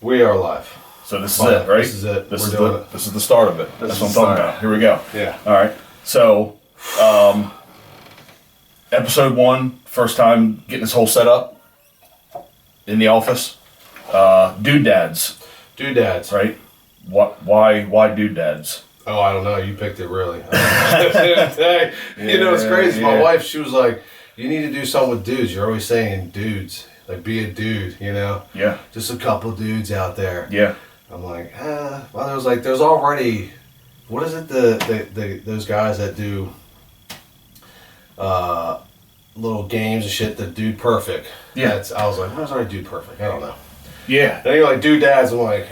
We are live. So this is it, right? This is it. This is the start of it. That's what I'm talking about. Here we go. Yeah. All right. So, episode 1, first time getting this whole setup in the office. Dude dads. Dude dads. Right? Why dude dads? Oh, I don't know. You picked it really. You know, it's crazy. Yeah. My wife, she was like, you need to do something with dudes. You're always saying dudes. Like, be a dude, you know? Yeah. Just a couple dudes out there. Yeah. I'm like, well, there's already, what is it, those guys that do little games and shit, the Dude Perfect. Yeah. I was like, what's already Dude Perfect? I don't know. Yeah. Then you're like, dude dads. I'm like,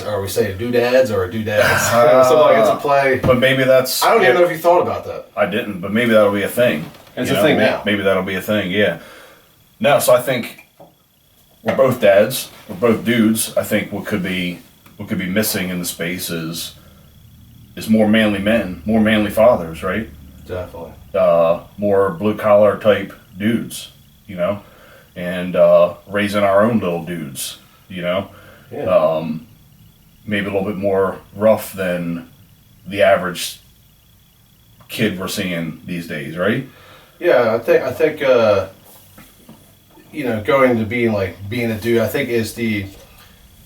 are we saying doodads or doodads? So like, it's a play. But maybe that's... I don't even know if you thought about that. I didn't, but maybe that'll be a thing. It's a thing now. Maybe that'll be a thing, yeah. No, so I think we're both dads. We're both dudes. I think what could be missing in the space is more manly men, more manly fathers, right? Definitely. More blue-collar type dudes, you know? And raising our own little dudes, you know? Yeah. Maybe a little bit more rough than the average kid we're seeing these days, right? Yeah, I think you know, going to being a dude, I think is being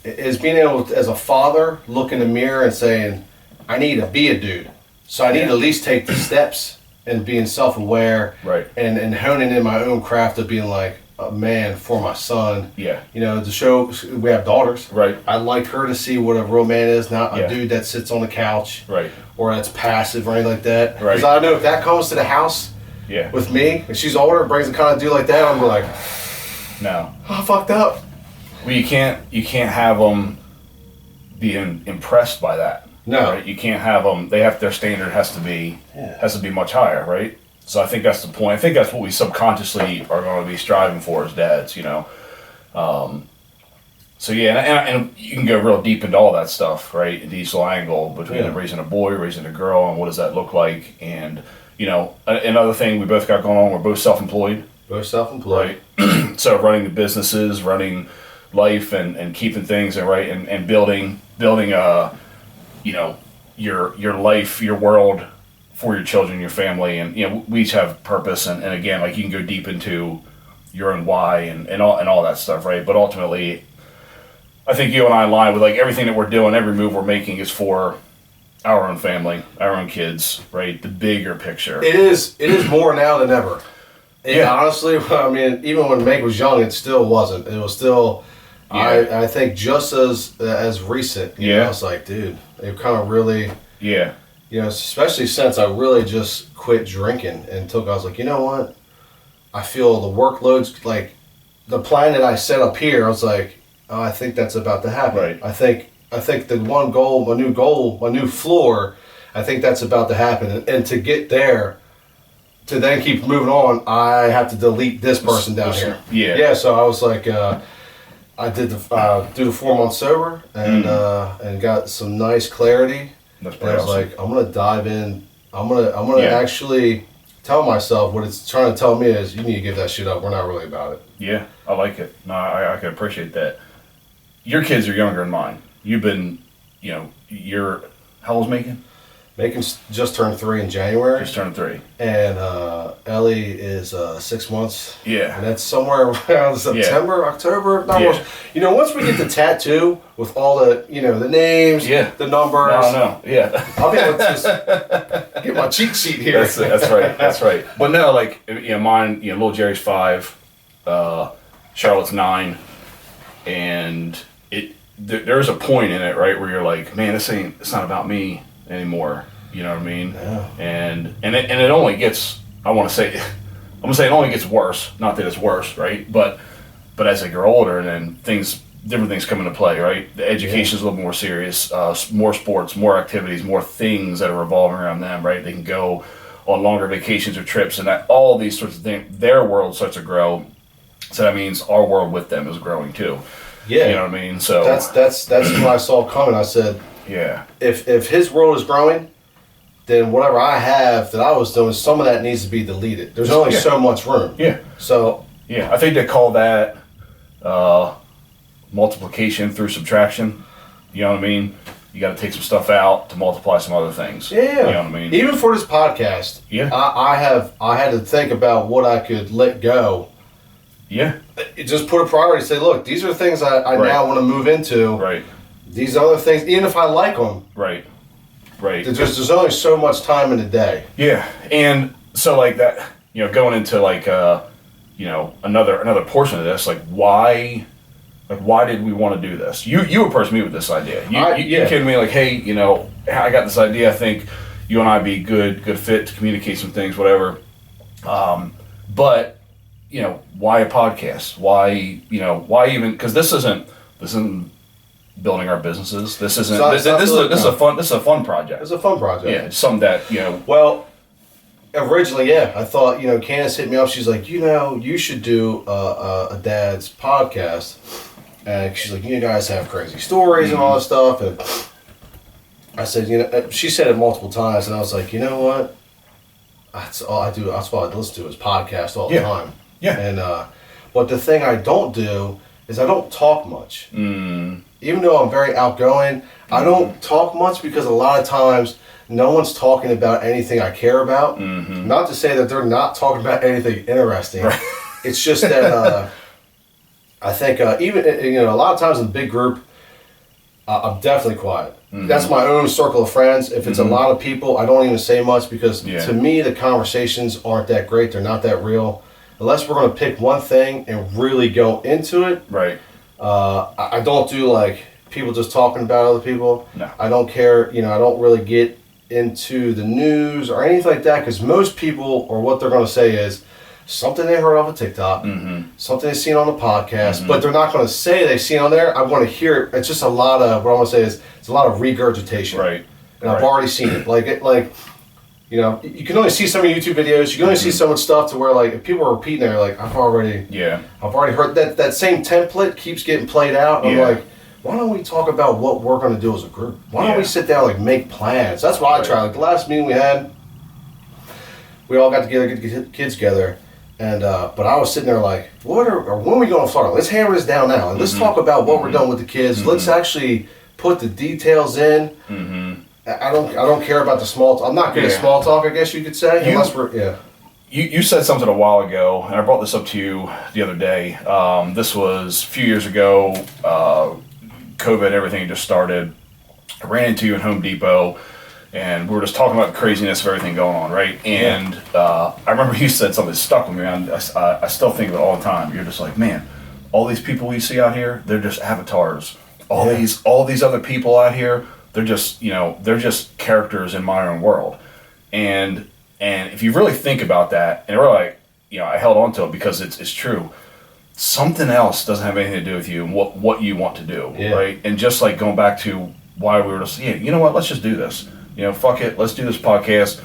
able to, as a father, look in the mirror and saying, I need to be a dude. So I need to at least take the steps and being self-aware, Right. and honing in my own craft of being like a man for my son. Yeah. You know, to show, we have daughters. Right. I'd like her to see what a real man is, not a Yeah. dude that sits on the couch. Right. Or that's passive or anything like that. Right. Because I know if that comes to the house Yeah. with me, and she's older, brings a kind of dude like that, I'm like, No. I fucked up. Well, you can't have them being impressed by that. No. Right? You can't have them. Their standard has to be much higher, right? So I think that's the point. I think that's what we subconsciously are going to be striving for as dads, you know. So yeah, and you can go real deep into all that stuff, right? The each angle between raising a boy, raising a girl, and what does that look like? And you know, another thing we both got going on, we're both self-employed. Both self-employed. Right. So running the businesses, running life, and keeping things and building you know, your life, your world for your children, your family, and you know, we each have purpose, and again, like you can go deep into your own why and all that stuff, right? But ultimately, I think you and I align with like everything that we're doing, every move we're making is for our own family, our own kids, right? The bigger picture. It is more now than ever. And Yeah. honestly, I mean, even when Meg was young, it still wasn't. It was still, I think, just as recent. You know, it's like, dude, it kind of really, Yeah. you know, especially since I really just quit drinking and I was like, you know what? I feel the workload's like, the plan that I set up here, I was like, oh, I think that's about to happen. Right. I think the one goal, my new floor, I think that's about to happen. And to get there, to then keep moving on, I have to delete this person down here. Yeah. Yeah, so I was like, I did do the 4 months sober and got some nice clarity. That's And I was awesome. like, I'm gonna dive in. I'm gonna actually tell myself what it's trying to tell me is you need to give that shit up. We're not really about it. Yeah, I like it. No, I can appreciate that. Your kids are younger than mine. You've been, you know, how old's Macon? Macon's just turned 3 in January. Just turned 3. And Ellie is 6 months. Yeah. And that's somewhere around September, October. Not much. You know, once we get the tattoo with all the, you know, the names, the numbers. No. Yeah. I'll be able to just get my cheat sheet here. That's right. That's right. But no, like, you know, mine, you know, little Jerry's 5, Charlotte's 9, and there's a point in it, right, where you're like, man, it's not about me anymore. You know what I mean? Yeah. And it only gets, I'm gonna say it only gets worse. Not that it's worse, right? But as they grow older, and then different things come into play, right? The education's a little more serious, more sports, more activities, more things that are revolving around them, right? They can go on longer vacations or trips, and all these sorts of things. Their world starts to grow, so that means our world with them is growing too. Yeah. You know what I mean? So that's what I saw coming. I said, yeah, if his world is growing, then whatever I have that I was doing, some of that needs to be deleted. There's only so much room. Yeah. So yeah, I think they call that multiplication through subtraction. You know what I mean? You got to take some stuff out to multiply some other things. Yeah. You know what I mean? Even for this podcast, Yeah. I had to think about what I could let go. Yeah. Just put a priority. Say, look, these are things I now want to move into. Right. These other things, even if I like them. Right. There's only so much time in the day. Yeah. And so like that, going into like, another portion of this, like why did we want to do this? You approached me with this idea. You came to me like, hey, I got this idea. I think you and I be good fit to communicate some things, whatever. But why a podcast? Why even? Because this isn't building our businesses. This isn't. This is a fun project. It's a fun project. Yeah, it's something that Well, originally, I thought Candace hit me up. She's like, you should do a dad's podcast, and she's like, you guys have crazy stories and all that stuff. And I said, she said it multiple times, and I was like, you know what? That's all I do. That's what I listen to is podcast all the time. Yeah. And but the thing I don't do is I don't talk much. Even though I'm very outgoing, I don't talk much because a lot of times no one's talking about anything I care about. Not to say that they're not talking about anything interesting. Right. It's just that I think even a lot of times in a big group, I'm definitely quiet. That's my own circle of friends. If it's a lot of people, I don't even say much because to me the conversations aren't that great. They're not that real. Unless we're going to pick one thing and really go into it. Right. I don't do like people just talking about other people. No. I don't care. I don't really get into the news or anything like that because most people, or what they're going to say is something they heard off of TikTok, something they've seen on the podcast, but they're not going to say they've seen on there. I want to hear it. It's just a lot of, what I want to say is, it's a lot of regurgitation. Right. And I've already seen it. You can only see some of your YouTube videos. You can only see so much stuff to where, like, if people are repeating, they're like, I've already heard that same template keeps getting played out. And I'm like, why don't we talk about what we're going to do as a group? Why don't we sit down, like, make plans? That's what I try. Like, the last meeting we had, we all got together, get the kids together. And but I was sitting there like, when are we going to start? Let's hammer this down now. And let's talk about what we're doing with the kids. Let's actually put the details in. I don't care about the small talk. I'm not good at small talk, I guess you could say. You said something a while ago, and I brought this up to you the other day. This was a few years ago. COVID, everything just started. I ran into you in Home Depot, and we were just talking about the craziness of everything going on, right? And I remember you said something that stuck with me. I still think of it all the time. You're just like, man, all these people we see out here, they're just avatars. All these other people out here, they're just characters in my own world. And if you really think about that, and really, I held on to it because it's true. Something else doesn't have anything to do with you and what you want to do, right? And just like going back to why we were just, you know what, let's just do this. Fuck it, let's do this podcast.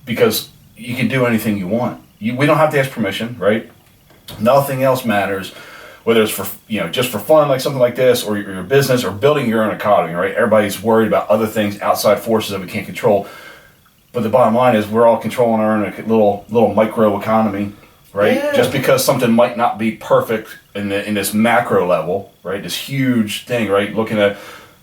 Because you can do anything you want. We don't have to ask permission, right? Nothing else matters. Whether it's for just for fun, like something like this, or your business, or building your own economy, right? Everybody's worried about other things, outside forces that we can't control. But the bottom line is we're all controlling our own little micro economy, right? Yeah. Just because something might not be perfect in this macro level, right? This huge thing, right?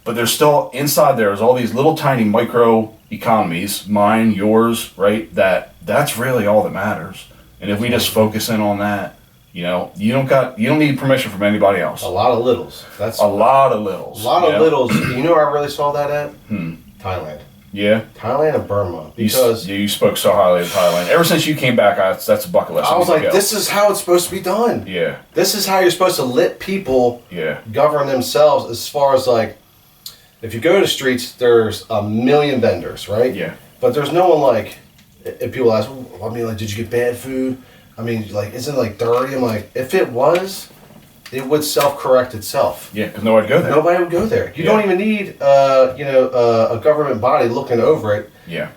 But there's still inside there is all these little tiny micro economies, mine, yours, right? That's really all that matters. And if we just focus in on that. You don't need permission from anybody else. A lot of littles. A lot of littles. You know where I really saw that at? Thailand. Yeah. Thailand and Burma. Because you spoke so highly of Thailand. Ever since you came back, that's a bucket list. I was like, this is how it's supposed to be done. Yeah. This is how you're supposed to let people govern themselves as far as like, if you go to the streets, there's a million vendors, right? Yeah. But there's no one like, if people ask, did you get bad food? Isn't it like dirty? I'm like, if it was, it would self-correct itself. Yeah, because nobody would go there. Nobody would go there. You don't even need, a government body looking over it. Yeah.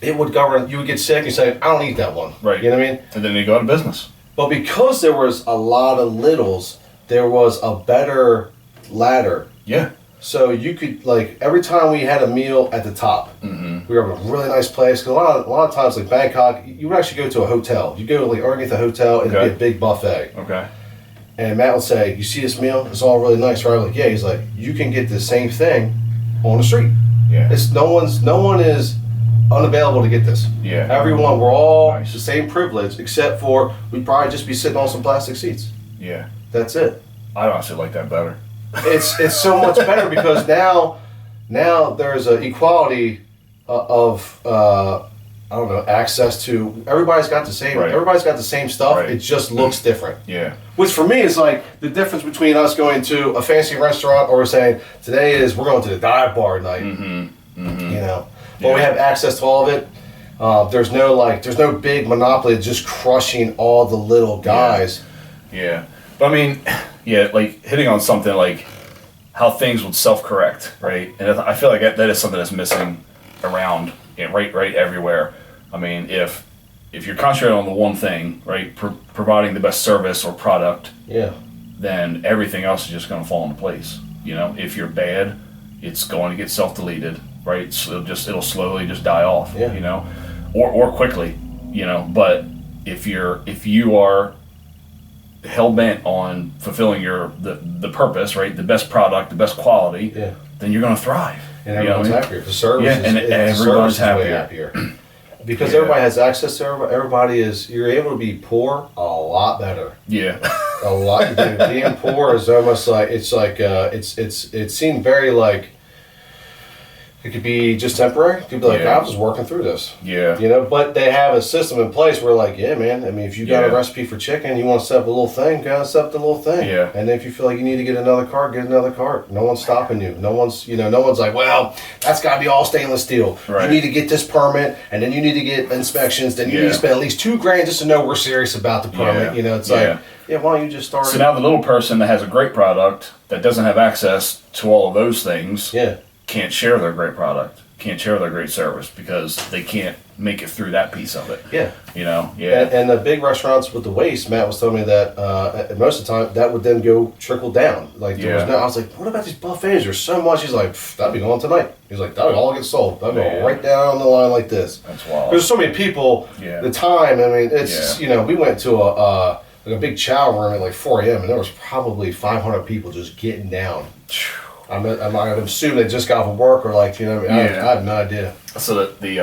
It would govern. You would get sick. You say, I don't eat that one. Right. You know what I mean? And then you go out of business. But because there was a lot of littles, there was a better ladder. Yeah. So you could, every time we had a meal at the top, we were at a really nice place. Because a lot of times, like Bangkok, you would actually go to a hotel. You go to underneath the hotel, and it'd be a big buffet. Okay. And Matt would say, "You see this meal? It's all really nice, right?" I'm like, "Yeah." He's like, "You can get the same thing on the street. Yeah. It's no one is unavailable to get this. Yeah. Everyone, we're all Nice. the same privilege, except for we'd probably just be sitting on some plastic seats. Yeah. That's it. I honestly like that better. It's so much better because now there's an equality of I don't know, access to everybody's got the same Right. everybody's got the same stuff. Right. It just looks different. Yeah. Which for me is like the difference between us going to a fancy restaurant or saying today is we're going to the dive bar night. Mm-hmm. Mm-hmm. You know, but we have access to all of it. There's no big monopoly of just crushing all the little guys. Yeah. But I mean, yeah, like hitting on something like how things would self-correct, right? And I feel like that is something that's missing around, right everywhere. I mean, if you're concentrating on the one thing, right, providing the best service or product, Yeah. then everything else is just going to fall into place. You know, if you're bad, it's going to get self-deleted, right? So it'll slowly just die off. Yeah. You know, or quickly. You know, but if you are hell bent on fulfilling the purpose, right, the best product, the best quality, Yeah. then you're going to thrive. And everyone's you know what I mean? happier. The service Yeah, is, and the everyone's service is way happier. because Yeah. everybody has access to everybody is you're able to be poor a lot better. Yeah. A lot. Dude, being poor is almost like it seemed very like it could be just temporary. People be like, Yeah. I'm just working through this. Yeah. You know, but they have a system in place where like, yeah, man, I mean, if you got a Yeah. recipe for chicken, you want to set up a little thing, go set up the little thing. Yeah. And if you feel like you need to get another cart, get another cart. No one's stopping you. No one's like, well, that's got to be all stainless steel. Right. You need to get this permit, and then you need to get inspections. Then you need Yeah. to spend at least $2,000 just to know we're serious about the permit. Yeah. You know, it's Yeah. like, yeah, why don't you just start? So now the little person that has a great product that doesn't have access to all of those things Yeah. can't share their great product, can't share their great service because they can't make it through that piece of it. Yeah. You know? Yeah. And the big restaurants with the waste, Matt was telling me that most of the time that would then go trickle down. Like there was Yeah. no, I was like, what about these buffets? There's so much. He's like, that'd be going tonight. He's like, that would all get sold. That'd Man. go right down the line like this. That's wild. There's so many people. Yeah. The time. I mean, it's Yeah. we went to a big chow room at like 4 a.m. and there was probably 500 people just getting down. I'm gonna assume they just got off of work or like I have no idea. So the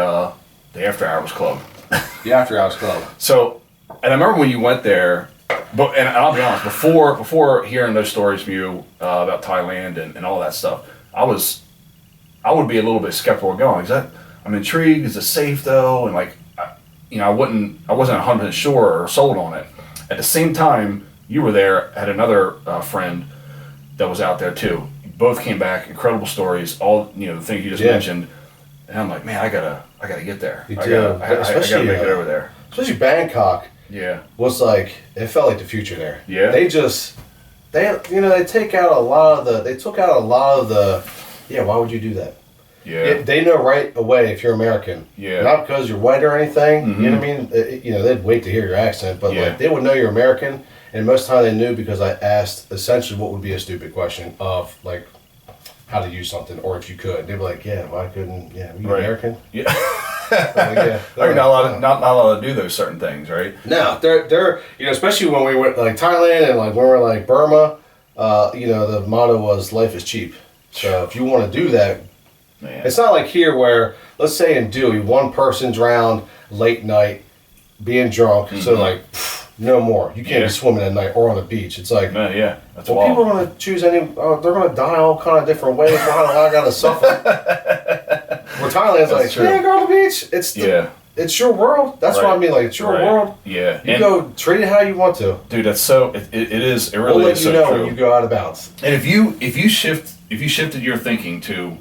after hours club. The after hours club. So, and I remember when you went there, and I'll be honest, before hearing those stories from you about Thailand and all that stuff, I would be a little bit skeptical of going. I'm intrigued. Is it safe though? And like, I wasn't 100% sure or sold on it. At the same time, you were there. Had another friend that was out there too. Both came back, incredible stories. All the things you just mentioned. And I'm like, man, I gotta get there. You I do. gotta Especially, make it over there. Especially Bangkok. Yeah. Was like it felt like the future there. Yeah. They took out a lot of the yeah, why would you do that? Yeah. They know right away if you're American. Yeah. Not because you're white or anything. Mm-hmm. You know what I mean? They'd wait to hear your accent, but Yeah. like they would know you're American, and most of the time they knew because I asked essentially what would be a stupid question of like how to use something or if you could. They'd be like, yeah, why couldn't were you Right. American? Yeah. Like, yeah. You're not allowed to do those certain things, right? No, they're especially when we went like Thailand and like when we were like Burma, the motto was life is cheap. So if you want to do that, Man. it's not like here where let's say in Dewey one person drowned late night, being drunk. So like no more. You can't Yeah. be swimming at night or on the beach. It's like Man, yeah, that's well, wild. people are going to choose they're going to die all kind of different ways. Why do I got to suffer? Where Thailand's like, true. yeah, go to the beach. It's your world. That's what I Right. mean. Like it's your Right. world. Yeah, You go treat it how you want to. dude. That's so. It is. It We'll really let is you so know true. when you go out of bounds. And if you shifted your thinking to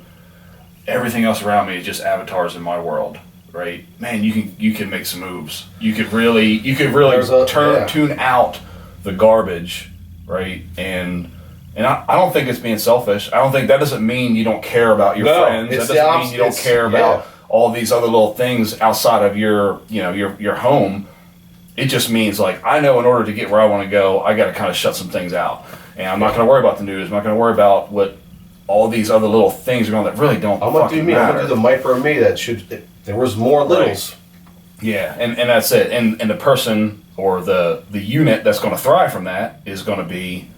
everything else around me is just avatars in my world, right? Man, you can make some moves. You could really tune out the garbage, right? And I don't think it's being selfish. I don't think that doesn't mean you don't care about your friends. That it's doesn't the mean you don't opposite. care about all these other little things outside of your home. It just means like I know in order to get where I want to go, I got to kind of shut some things out, and I'm not going to worry about the news. I'm not going to worry about what all these other little things are going that really don't. I'm gonna do fucking me. I'm matter. gonna do the micro me that should. There was more littles. Yeah, and that's it. And the person or the unit that's going to thrive from that is going to be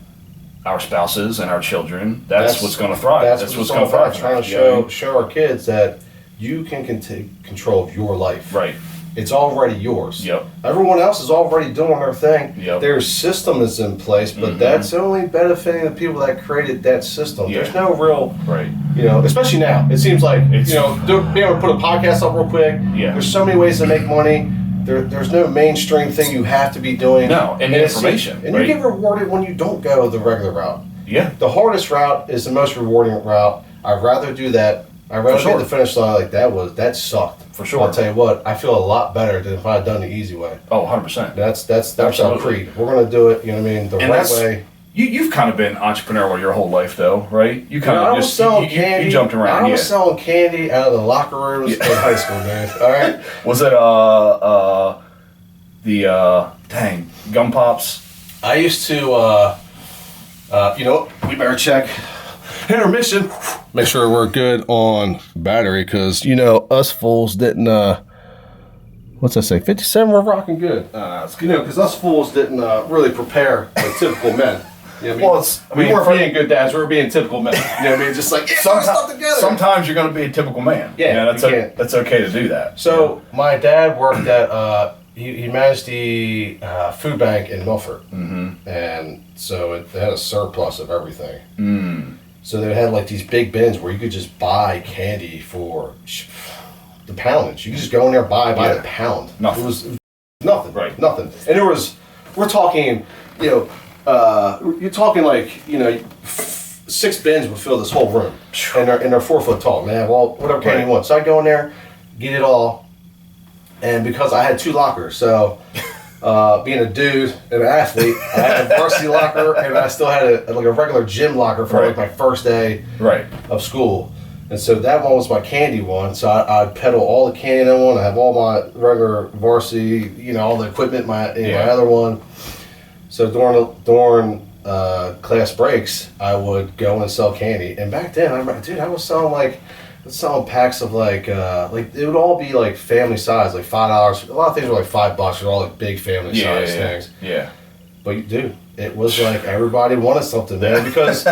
our spouses and our children. That's what's going to thrive. That's what's going to thrive. Trying to show our kids that you can take control of your life. Right. It's already yours. Yep. Everyone else is already doing their thing. Yep. Their system is in place, but that's only benefiting the people that created that system. Yeah. There's no real, right. Especially now. It seems like, being able to put a podcast up real quick. Yeah. There's so many ways to make money. There's no mainstream thing you have to be doing. No, and information. And you get rewarded when you don't go the regular route. Yeah. The hardest route is the most rewarding route. I'd rather do that. I'd rather be at the finish line like that sucked. For sure. I'll tell you what, I feel a lot better than if I had done the easy way. Oh, 100%. That's our creed. We're going to do it, the right way. You've kind of been entrepreneurial your whole life, though, right? You kind of I was selling candy. You jumped around. I was selling candy out of the locker rooms in high school, man. All right. Was it the gum pops? I used to we better check intermission. Make sure we're good on battery, because us fools didn't. What's that say? 57. We're rocking good. Because us fools didn't really prepare like typical men. You know what I mean? We weren't being good dads. We were being typical men. You know what I mean? Just like stuff together. Sometimes you're going to be a typical man. Yeah, that's okay to do that. So my dad worked at. He managed the food bank in Milford, and so they had a surplus of everything. So they had like these big bins where you could just buy candy for the poundage. You could just go in there buy the pound. Nothing. It was nothing. Right. Nothing. And we're talking, you're talking like 6 bins would fill this whole room, and they're 4 foot tall. Man, have whatever candy you want. So I go in there, get it all. And because I had 2 lockers, so being a dude and an athlete, I had a varsity locker, and I still had a regular gym locker for my first day of school. And so that one was my candy one. So I'd pedal all the candy in that one. I have all my regular varsity, all the equipment my other one. So during class breaks, I would go and sell candy. And back then, I was selling packs of it would all be like family size, like $5. A lot of things were like $5. They're all like big family size things. Yeah. But dude, it was like everybody wanted something, man, because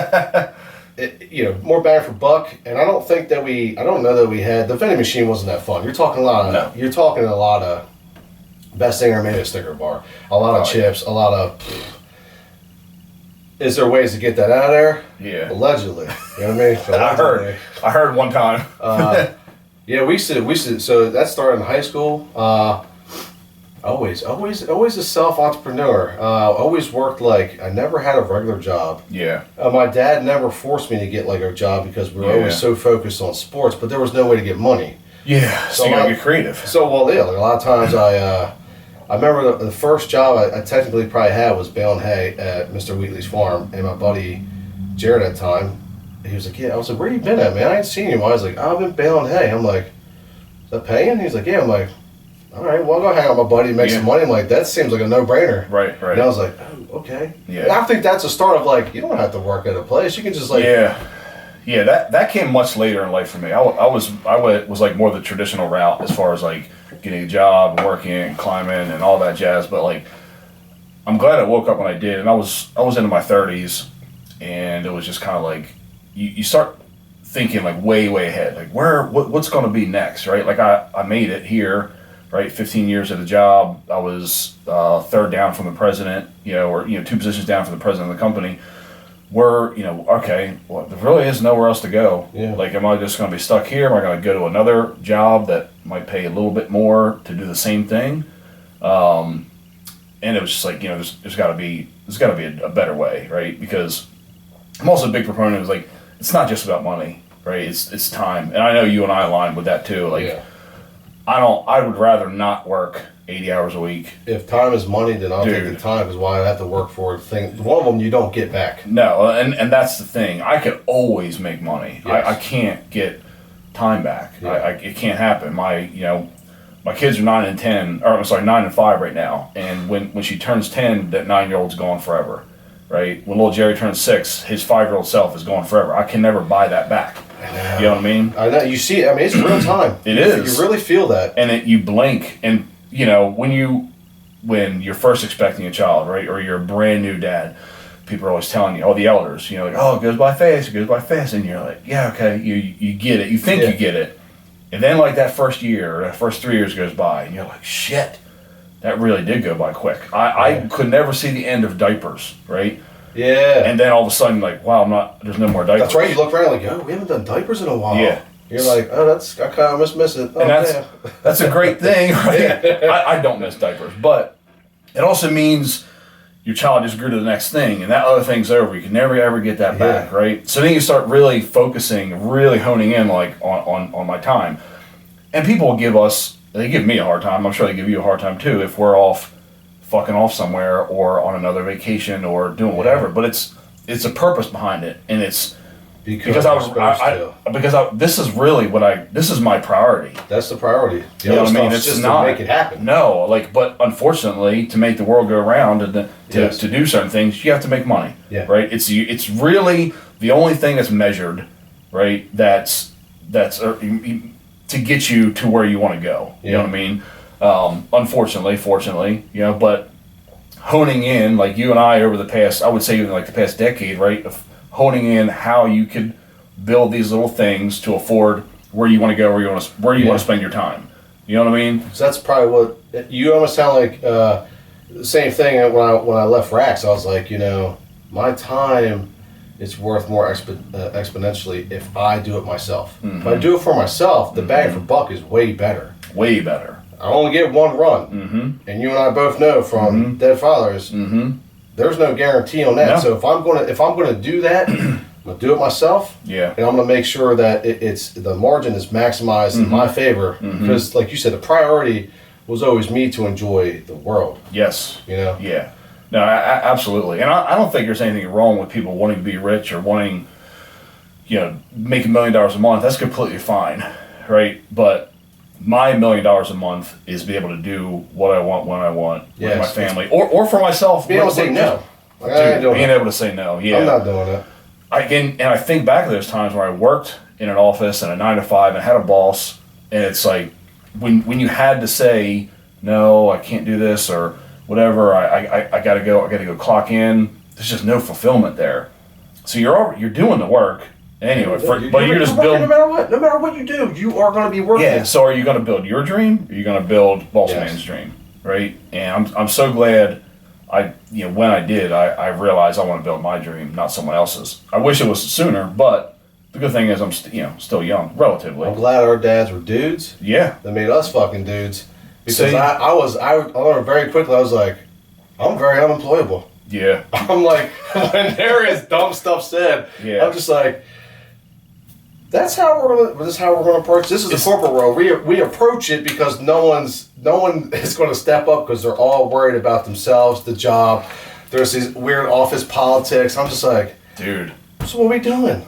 more bang for buck. And I don't know that we had the vending machine wasn't that fun. You're talking a lot of best thing I made a Snicker bar, a lot of chips, a lot of. Is there ways to get that out of there? Yeah. Allegedly. You know what I mean? I heard one time. We used to, so that started in high school. Always a self-entrepreneur. Always worked I never had a regular job. Yeah. My dad never forced me to get a job because we were always so focused on sports, but there was no way to get money. Yeah. So you gotta get creative. So, a lot of times I remember the first job I technically probably had was baling hay at Mr. Wheatley's farm, and my buddy Jared at the time, he was like, I was like, where you been at, man? I ain't seen you. I was like, I've been baling hay. I'm like, is that paying? He's like, yeah. I'm like, all right, well, I'll go hang out with my buddy and make some money. I'm like, that seems like a no-brainer. Right. And I was like, oh, okay. Yeah. And I think that's a start of you don't have to work at a place. You can just Yeah, that came much later in life for me. I was more the traditional route as far as getting a job, working, and climbing, and all that jazz. But I'm glad I woke up when I did, and I was into my 30s, and it was just kind of you start thinking way ahead, what's going to be next, right? I made it here, right? 15 years at a job. I was third down from the president, or 2 positions down from the president of the company. We're, okay, well, there really is nowhere else to go. Yeah. Am I just going to be stuck here? Am I going to go to another job that might pay a little bit more to do the same thing? And it was just there's got to be a better way, right? Because I'm also a big proponent of it's not just about money, right? It's time, and I know you and I align with that too. I would rather not work 80 hours a week. If time is money, then I'll take the time, because why I have to work for things. One of them you don't get back. No, and that's the thing. I could always make money. Yes. I can't get time back. Yeah. It can't happen. My kids are 9 and 5 right now. And when she turns 10, that 9-year-old's gone forever, right? When little Jerry turns 6, his 5-year-old self is gone forever. I can never buy that back. You know what I mean? I know. You see, it's real time. It is. You really feel that. And you blink, and when when you're first expecting a child, right? Or you're a brand new dad. People are always telling you, all the elders, you know, like, oh, it goes by fast, and you're like, yeah, okay, you get it, you think you get it, and then like that first year or that first 3 years goes by, and you're like, shit, that really did go by quick. I could never see the end of diapers, right? Yeah. And then all of a sudden, like, wow, there's no more diapers. That's right. You look around like, oh, we haven't done diapers in a while. Yeah. You're like, oh, I kind of miss it. Oh, and that's a great thing, right? I don't miss diapers, but it also means your child just grew to the next thing, and that other thing's over. You can never ever get that back, right? So then you start really focusing, really honing in, like on my time. And people will they give me a hard time. I'm sure they give you a hard time too if we're fucking off somewhere or on another vacation or doing whatever. But it's a purpose behind it, and it's because this is really this is my priority. That's the priority. You know what I mean? It's just not to make it happen. No, but unfortunately, to make the world go around and to do certain things, you have to make money. Yeah. Right. It's really the only thing that's measured, right? That's to get you to where you want to go. You know what I mean? Unfortunately, fortunately, but honing in, like you and I over the past, I would say even like the past decade, right? Of honing in how you could build these little things to afford where you want to go, where you want to spend your time. You know what I mean? So that's probably what you almost sound like. The same thing when I left Rax. I was like, my time is worth more exponentially if I do it myself. Mm-hmm. If I do it for myself, the bang for buck is way better. Way better. I only get one run, and you and I both know from Dead Fathers. There's no guarantee on that. No. So if I'm gonna do that, I'm gonna do it myself. Yeah. And I'm gonna make sure that it's the margin is maximized in my favor because, like you said, the priority was always me to enjoy the world. Yes. Yeah. No, absolutely. And I don't think there's anything wrong with people wanting to be rich or wanting, make $1 million a month. That's completely fine, right? But my $1 million a month is be able to do what I want when I want with my family or for myself. Being able to say no. Being able to say no. Yeah. I'm not doing it. And I think back to those times where I worked in an office and a 9 to 5 and had a boss, and it's like when you had to say no, I can't do this or whatever. I gotta go clock in. There's just no fulfillment there. So you're doing the work. Anyway, but you're just building. No matter what you do, you are going to be working. Yeah. So are you going to build your dream? Or are you going to build Boss Man's dream? Right. And I'm so glad when I did, I realized I want to build my dream, not someone else's. I wish it was sooner, but the good thing is I'm still young, relatively. I'm glad our dads were dudes. Yeah. That made us fucking dudes. Because I learned very quickly. I was like, I'm very unemployable. Yeah. I'm like, when there is dumb stuff said, I'm just like. That's how we're gonna approach. This is the corporate world. We approach it because no one is going to step up because they're all worried about themselves, the job. There's these weird office politics. I'm just like, dude. So what are we doing?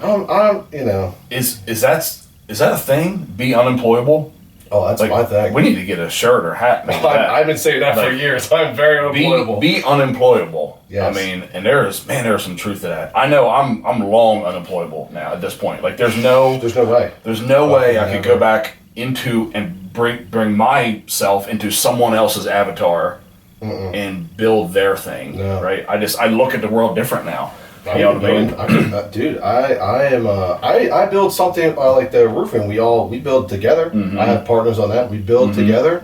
Is that a thing? Be unemployable? Oh, that's my thing. We need to get a shirt or hat made. I've been saying that for years. I'm very unemployable. Be unemployable. Yes. I mean, and there's some truth to that. I know I'm long unemployable now at this point. Like there's no way. There's no way I could go back into and bring myself into someone else's avatar and build their thing. No. Right? I look at the world different now. You know what I mean? Dude, I build something like the roofing. We build together. I have partners on that. We build together,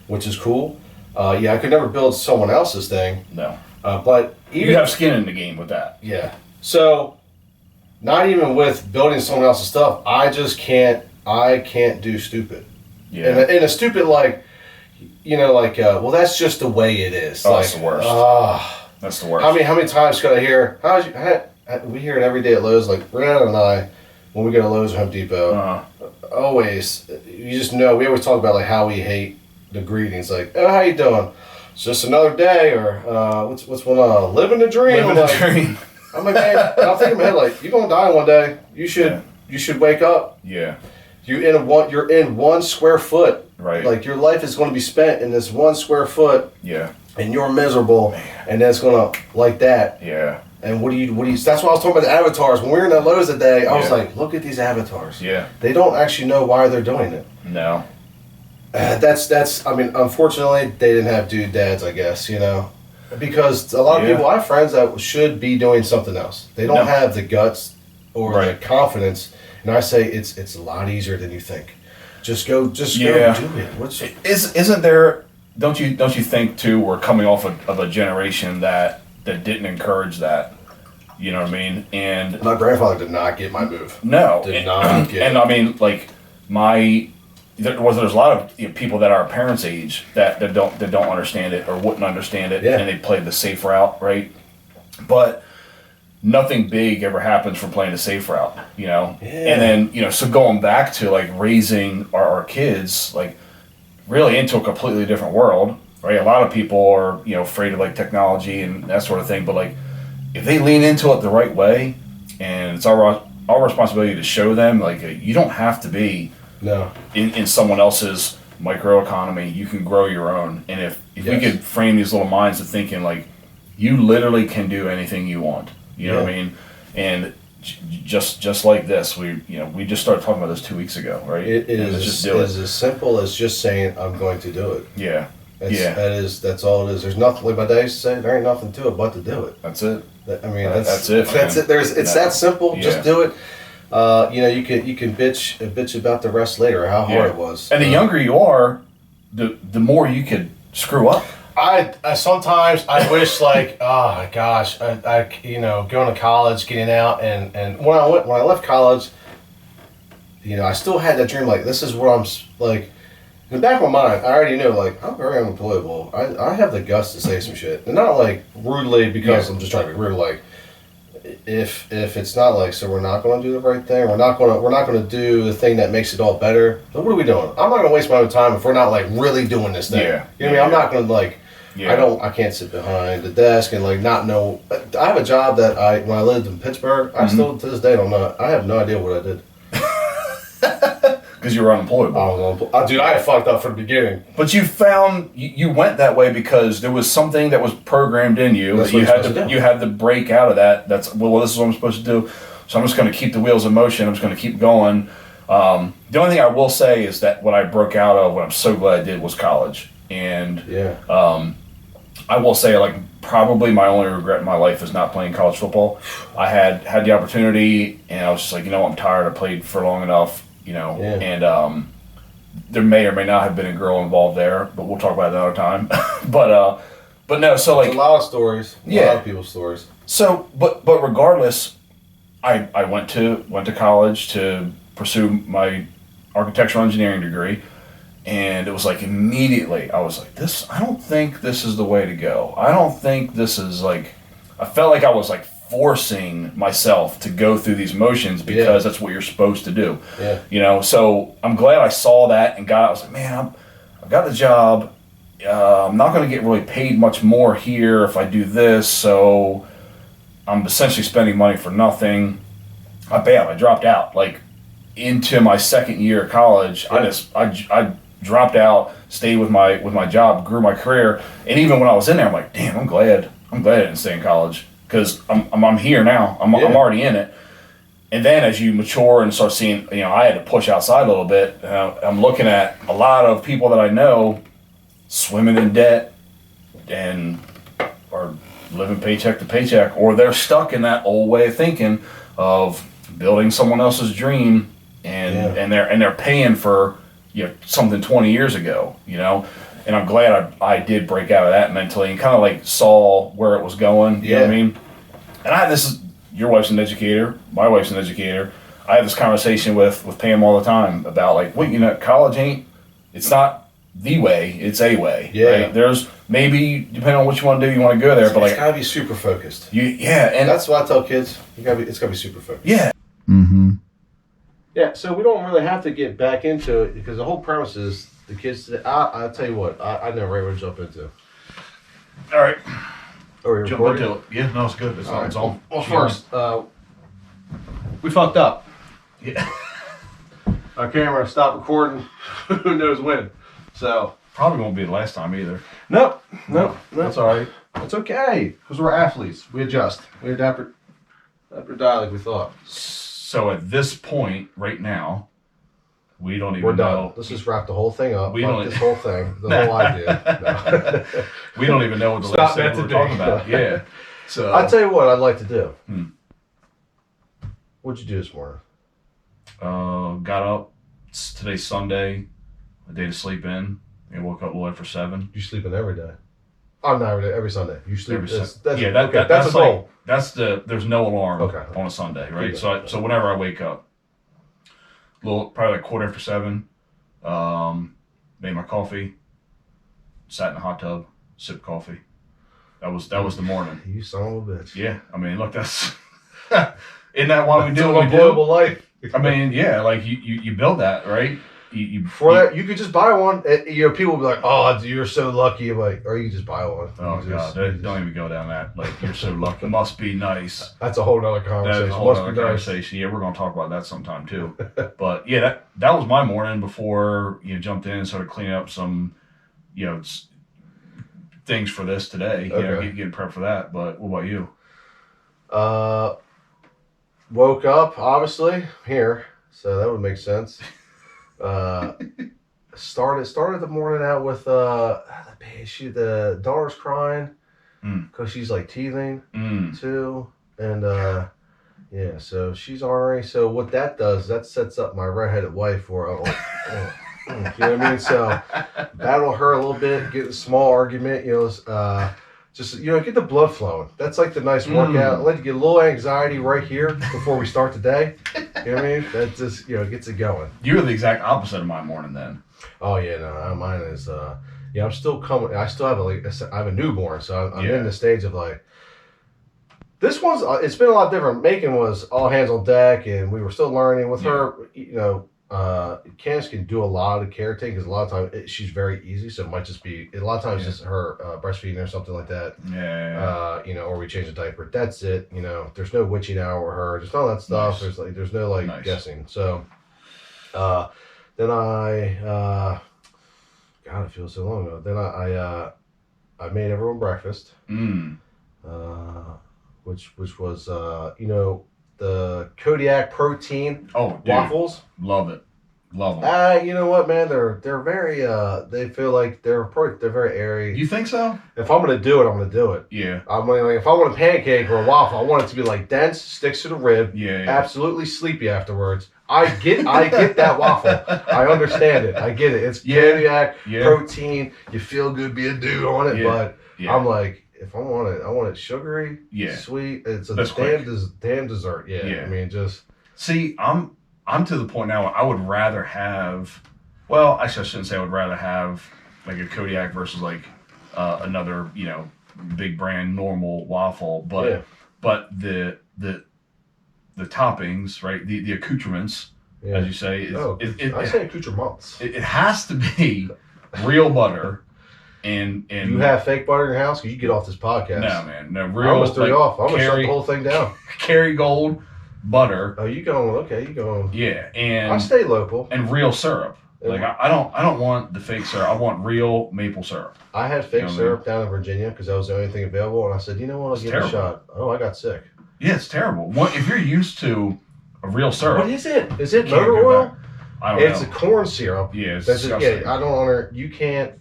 which is cool. I could never build someone else's thing. No. But you have skin in the game with that. Yeah. So, not even with building someone else's stuff, I can't do stupid. Yeah. And a stupid well, that's just the way it is. Oh, that's the worst. That's the worst. How many times could I hear? We hear it every day at Lowe's. Like Brandon and I, when we go to Lowe's or Home Depot, always you just know we always talk about like how we hate the greetings. Like, oh, how you doing? It's just another day, or what's one? Living the dream. Living the dream. I'm like, man, and I'm thinking in my head like, you're gonna die one day. You should wake up. Yeah. You're in 1 square foot. Right. Like your life is going to be spent in this 1 square foot. Yeah. And you're miserable, and that's gonna like that. Yeah. And what do you? That's why I was talking about the avatars. When we were in that Lowe's today, I was like, look at these avatars. Yeah. They don't actually know why they're doing it. No. That's. I mean, unfortunately, they didn't have dude dads. I guess because a lot of people, I have friends that should be doing something else. They don't have the guts or the confidence, and I say it's a lot easier than you think. Just go do it. Isn't there? Don't you think too? We're coming off of a generation that didn't encourage that. You know what I mean? And my grandfather did not get my move. No, did not get. And I mean, like there's a lot of people that are parents' age that don't understand it or wouldn't understand it, and they play the safe route, right? But nothing big ever happens from playing the safe route, And then so going back to like raising our kids, like really into a completely different world, right? A lot of people are afraid of like technology and that sort of thing, but like if they lean into it the right way, and it's our responsibility to show them, like you don't have to be in someone else's microeconomy. You can grow your own. And if we could frame these little minds of thinking like you literally can do anything you want, you know what I mean? And just like this, we just started talking about this 2 weeks ago, right? It is as simple as just saying I'm going to do it. Yeah. That's all it is. There's nothing, like my dad used to say, there ain't nothing to it but to do it. That's it. I mean, that's it. That's it. It's that simple. Yeah. Just do it. You can bitch about the rest later, how hard it was. And the younger you are, the more you could screw up. I sometimes I wish like, oh my gosh, I going to college, getting out, and when I left college, I still had that dream like this is what I'm like. In the back of my mind, I already knew, like, I'm very unemployable. I have the guts to say some shit. And not, like, rudely because I'm just trying to be rude. Like, if it's not like, so we're not going to do the right thing. We're not going to do the thing that makes it all better. So what are we doing? I'm not going to waste my own time if we're not, like, really doing this thing. Yeah. You know what I mean? I'm not going to, like, I can't sit behind the desk and, like, not know. I have a job that when I lived in Pittsburgh, I still, to this day, I have no idea what I did. Because you were unemployable. I was unemployable. Dude, I had fucked up from the beginning. But you found, you went that way because there was something that was programmed in you. That's that you had to break out of that. That's, this is what I'm supposed to do. So I'm just going to keep the wheels in motion. I'm just going to keep going. The only thing I will say is that what I broke out of, what I'm so glad I did, was college. And I will say, like, probably my only regret in my life is not playing college football. I had the opportunity, and I was just like, I'm tired. I played for long enough. And there may or may not have been a girl involved there, but we'll talk about it another time. but no, so like a lot of stories, a lot of people's stories. So, but regardless, I went to college to pursue my architectural engineering degree, and it was like immediately I was like, this. I don't think this is the way to go. I don't think this is like. I felt like I was like forcing myself to go through these motions because that's what you're supposed to do. So I'm glad I saw that and got. I was like, man, I've got the job. I'm not going to get really paid much more here if I do this. So I'm essentially spending money for nothing. I dropped out like into my second year of college. I dropped out, stayed with my job, grew my career, and even when I was in there, I'm like, damn, I'm glad I didn't stay in college. Because I'm here now. I'm already in it. And then as you mature and start seeing, I had to push outside a little bit. I'm looking at a lot of people that I know swimming in debt and are living paycheck to paycheck, or they're stuck in that old way of thinking of building someone else's dream, and they're paying for something 20 years ago, And I'm glad I did break out of that mentally and kind of like saw where it was going. You know what I mean? And your wife's an educator, my wife's an educator. I have this conversation with Pam all the time about like, well, college it's not the way, it's a way. Yeah. Right? There's maybe, depending on what you want to do, you want to go there, but like. It's gotta be super focused. And that's what I tell kids. It's gotta be super focused. Yeah. Mm-hmm. Yeah, so we don't really have to get back into it because the whole premise is the kids today. I'll tell you what, I know right where to jump into. All right. Are we recording? Jump into it. Yeah, no, it's good. It's all. Well, first, we fucked up. Yeah. Our camera stopped recording. Who knows when? So probably won't be the last time either. Nope. That's all right. It's okay because we're athletes. We adjust. We adapt or die like we thought. So at this point, right now, We don't even We're done. know. Let's just wrap the whole thing up. We Fuck don't- this whole thing. The whole idea. No. We don't even know what the It's last not thing meant we were to talking be. about. Yeah. So I'll tell you what I'd like to do. Hmm. What'd you do this morning? got up. Today's Sunday. A day to sleep in. I woke up a little after 7. You sleeping every day? Oh, not every day. Every Sunday. You sleep. Every That's, Sun- yeah, okay, that's that's a goal. Like there's no alarm Okay. on a Sunday, right? Keep So it. so whenever I wake up, probably like quarter after 7, made my coffee, sat in the hot tub, sipped coffee. That was the morning. You son of a bitch. Yeah, I mean, look, that's isn't that why we It's do an what we do? unemployable life. I mean, yeah, like you build that, right? For that, you could just buy one. People will be like, "Oh, you're so lucky." I'm like, or you can just buy one. Oh You God, don't even go down that. Like, you're so lucky. Must be nice. That's a whole other That conversation. is a whole Must other be nice. conversation. Yeah, we're gonna talk about that sometime too. But yeah, that was my morning before jumped in and started cleaning up some, things for this today. Okay. Getting prepped for that. But what about you? Woke up, obviously, here, so that would make sense. Started the morning out with the daughter's crying because she's like teething too, and yeah, so she's already. So what that does, that sets up my redheaded wife for you know what I mean. So battle her a little bit, get a small argument, just get the blood flowing. That's like the nice workout. I like to get a little anxiety right here before we start the day. You know what I mean? That just gets it going. You're the exact opposite of my morning then. Oh yeah, no, mine is. I'm still coming. I still have I have a newborn, so I'm in the stage of like. This one's. It's been a lot different. Macon was all hands on deck, and we were still learning with her. Candace can do a lot of caretaking because a lot of times she's very easy, so it might just be a lot of times just her breastfeeding or something like that. Yeah. Or we change the diaper. That's it. There's no witching hour with her. There's none of that stuff. Nice. There's no guessing. So, then God, it feels so long ago. Then I made everyone breakfast. Which was the Kodiak protein waffles. Love it. Love them. You know what, man? They're very they feel like they're very airy. You think so? If I'm gonna do it, I'm gonna do it. Yeah. I'm like, if I want a pancake or a waffle, I want it to be like dense, sticks to the rib. Yeah. Absolutely sleepy afterwards. I get that waffle. I understand it. I get it. It's Kodiak protein. You feel good being dude on it, but I'm like, if I want it sugary, sweet. It's a damn dessert. Yeah. I mean, just see, I'm to the point now where I would rather have. Well, actually, I shouldn't say I would rather have like a Kodiak versus like another big brand normal waffle, but the toppings, right? The accoutrements, as you say, I say accoutrements. It has to be real butter. And you have fake butter in your house? Because you get off this podcast. No, man. No, real. I almost threw you off. I'm going to shut the whole thing down. Kerrygold butter. Oh, you going? Okay, you going? Yeah, and I stay local. And real syrup. Like I don't want the fake syrup. I want real maple syrup. I had fake syrup down in Virginia because that was the only thing available, and I said, you know what? I'll give it a shot. Oh, I got sick. Yeah, it's terrible. If you're used to a real syrup, what is it? Is it motor oil? I don't know. It's a corn syrup. Yeah, it's disgusting. I don't honor. You can't.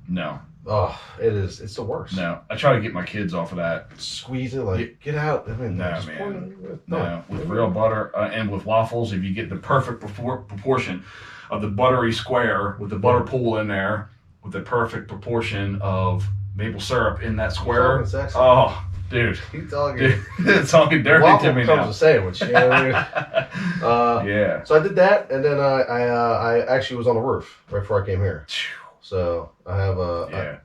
No. Oh, it is. It's the worst. No, I try to get my kids off of that. Squeeze it, get out. I mean, no, man. No, with real butter and with waffles, if you get the perfect proportion of the buttery square with the butter pool in there, with the perfect proportion of maple syrup in that square. Oh, dude. Keep talking. It's talking dirty to me now. Waffle comes a sandwich. You know what I mean? Yeah. So I did that, and then I actually was on the roof right before I came here. So I have I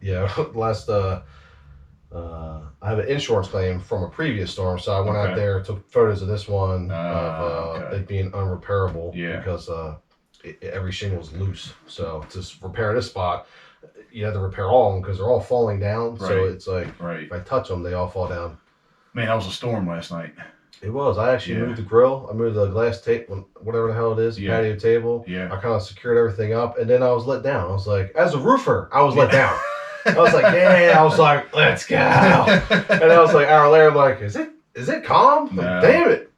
have an insurance claim from a previous storm. So I went out there, took photos of this one of it being unrepairable because every shingle is loose. So to repair this spot, you have to repair all of them because they're all falling down. Right. So it's like if I touch them, they all fall down. Man, that was a storm last night. It was. I actually moved the grill. I moved the glass tape, whatever the hell it is, patio table. Yeah. I kind of secured everything up, and then I was let down. I was like, as a roofer, I was let down. I was like, I was like, let's go. And I was like, an hour later, I'm like, is it calm? No. Like, damn it.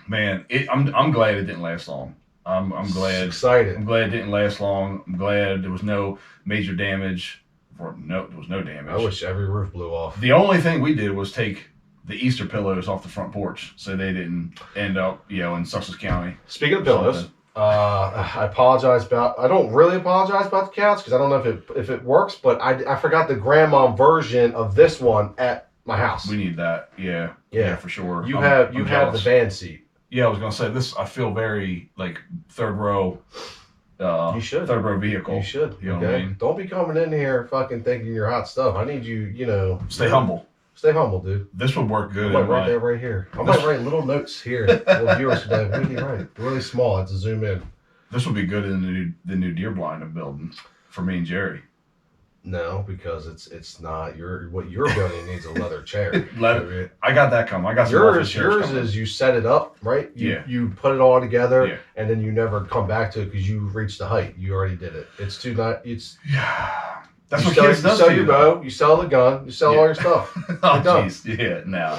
Man, I'm glad it didn't last long. I'm glad. Excited. I'm glad it didn't last long. I'm glad there was no major damage. There was no damage. I wish every roof blew off. The only thing we did was take the Easter pillows off the front porch, so they didn't end up, in Sussex County. Speaking of pillows, I apologize about. I don't really apologize about the couch because I don't know if it works, but I forgot the grandma version of this one at my house. We need that. Yeah, for sure. You have the band seat. Yeah, I was gonna say this. I feel very like third row. You should. Third row vehicle. You should. You know what I mean? Don't be coming in here fucking thinking you're hot stuff. I need you. Stay humble. Stay humble, dude. This would work good. I might write that right here. I might write little notes here. Little viewers today. What do you write? Really small. I have to zoom in. This would be good in the new deer blind I'm building for me and Jerry. No, because it's not what you're building needs a leather chair. I got that coming. I got some yours coming. is you set it up, right? You put it all together and then you never come back to it because you reached the height. You already did it. It's too not it's that's what kids does. You sell your bow, you sell the gun, you sell all your stuff. Oh jeez. Yeah, no.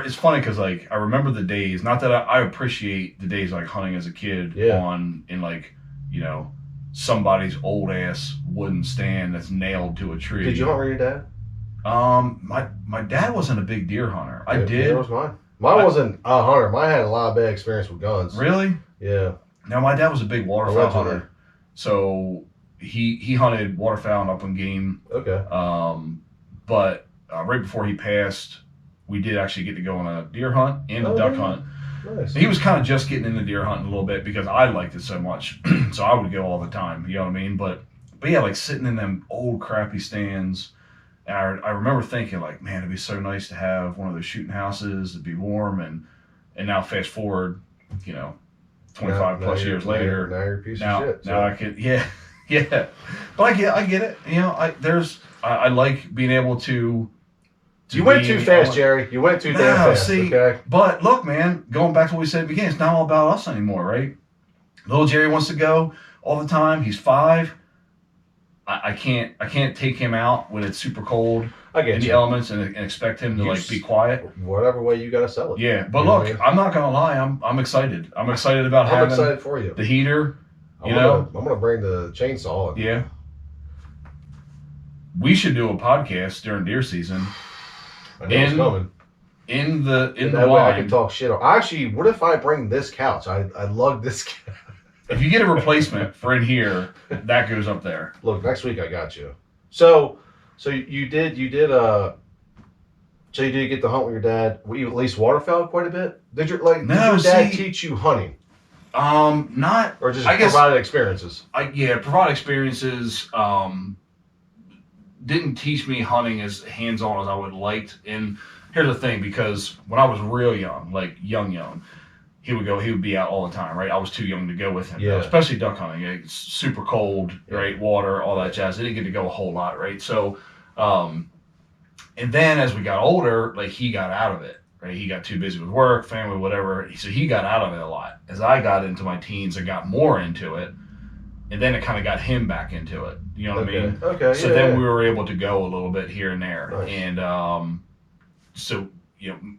It's funny because like I remember the days. Not that I appreciate the days like hunting as a kid in like somebody's old ass wooden stand that's nailed to a tree. Did you hunt with your dad? My dad wasn't a big deer hunter. I did. Neither was mine. Mine wasn't a hunter. Mine had a lot of bad experience with guns. Really? Yeah. Now my dad was a big waterfowl hunter, so he hunted waterfowl and upland game. Okay. But right before he passed, we did actually get to go on a deer hunt and a duck hunt. Nice. He was kind of just getting into deer hunting a little bit because I liked it so much, so I would go all the time. You know what I mean? But yeah, like sitting in them old crappy stands, and I remember thinking like, man, it'd be so nice to have one of those shooting houses. It'd be warm, and now fast forward, 25 plus years later. Now you're a piece of shit. Now I could, yeah. But I get it. I like being able to. You went too fast, Jerry. You went too damn fast. Okay. But look, man, going back to what we said at the beginning, it's not all about us anymore, right? Little Jerry wants to go all the time. He's 5. I can't take him out when it's super cold in the elements and expect him to be quiet. Whatever way you gotta sell it. Yeah, but look, I'm not gonna lie. I'm excited. I'm excited about having. I'm excited for you. The heater. I'm gonna bring the chainsaw. Yeah. We should do a podcast during deer season. I know it's coming. In the that way line. I can talk shit. Actually, what if I bring this couch? I lug this couch. If you get a replacement for in here, that goes up there. Look, next week I got you. So you did get to hunt with your dad. Were you at least waterfowl quite a bit? Did your dad teach you hunting? Not or just provided experiences. Provide experiences. Didn't teach me hunting as hands-on as I would liked. And here's the thing, because when I was real young, like young, he would be out all the time, right? I was too young to go with him, especially duck hunting. It's super cold, right? Water, all that jazz. I didn't get to go a whole lot, right? So, and then as we got older, like he got out of it, right? He got too busy with work, family, whatever. So he got out of it a lot. As I got into my teens, I got more into it. And then it kind of got him back into it. You know what I mean? Okay. So then we were able to go a little bit here and there. Nice. And so,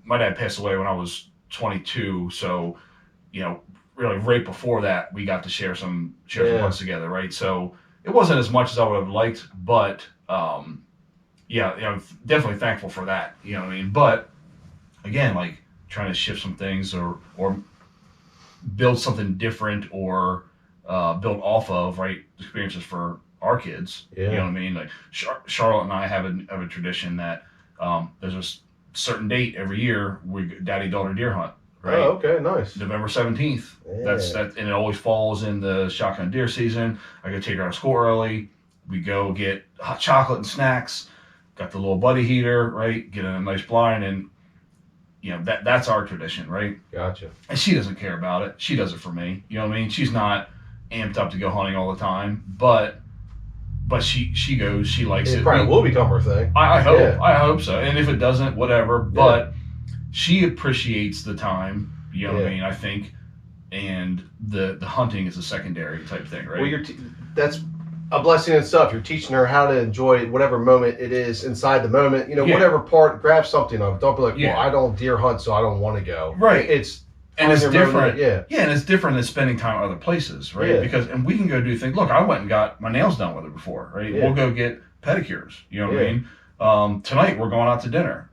my dad passed away when I was 22. So, really right before that, we got to share some months together, right? So it wasn't as much as I would have liked, but I'm definitely thankful for that. You know what I mean? But again, like trying to shift some things or build something different or build off of, right, experiences for our kids. Yeah. You know what I mean? Like Charlotte and I have a tradition that there's a certain date every year we daddy-daughter deer hunt. Right? Oh, okay, nice. November 17th. Yeah. That's and it always falls in the shotgun deer season. I go take her out of school early. We go get hot chocolate and snacks. Got the little buddy heater, right? Get in a nice blind, and that's our tradition, right? Gotcha. And she doesn't care about it. She does it for me. You know what I mean? She's not amped up to go hunting all the time, but she goes. She likes it. It probably will become her thing. I hope. Yeah. I hope so. And if it doesn't, whatever. But she appreciates the time. You know what I mean? I think, and the hunting is a secondary type thing, right? Well, that's a blessing in itself. You're teaching her how to enjoy whatever moment it is inside the moment. Whatever part, grab something of it. Don't be like, well, I don't deer hunt, so I don't want to go. Right. It's And it's different. Yeah, and it's different than spending time at other places, right? Yeah. And we can go do things. Look, I went and got my nails done with her before, right? Yeah. We'll go get pedicures. You know what I mean? Tonight we're going out to dinner.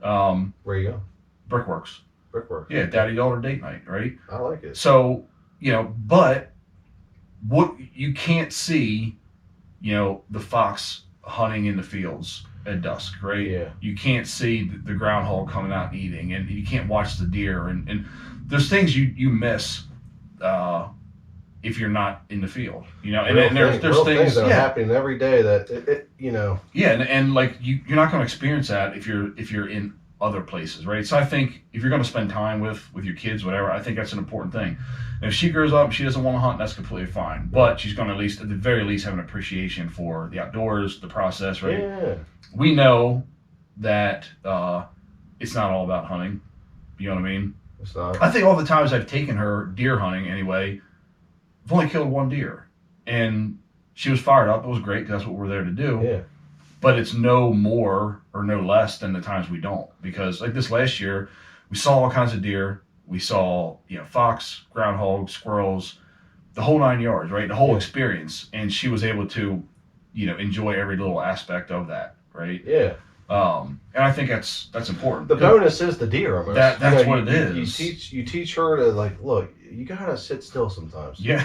Where you go? Brickworks. Brickworks. Yeah, daddy-daughter date night, right? I like it. So, but what you can't see, the fox hunting in the fields at dusk, right? Yeah. You can't see the groundhog coming out and eating, and you can't watch the deer, and there's things you miss if you're not in the field, and there's real things that are happening every day that Yeah, and like you're not going to experience that if you're in other places, right? So I think if you're going to spend time with your kids, whatever, I think that's an important thing. And if she grows up and she doesn't want to hunt, that's completely fine. But she's going to at the very least, have an appreciation for the outdoors, the process, right? Yeah. We know that it's not all about hunting. You know what I mean? It's not. I think all the times I've taken her deer hunting anyway, I've only killed one deer. And she was fired up. It was great because that's what we're there to do. Yeah. But it's no more or no less than the times we don't. Because like this last year, we saw all kinds of deer. We saw, fox, groundhog, squirrels, the whole 9 yards, right? The whole experience. And she was able to, enjoy every little aspect of that, right? Yeah. And I think that's important. The bonus is the deer almost. That's what it is. You teach her to look, you gotta sit still sometimes. Yeah.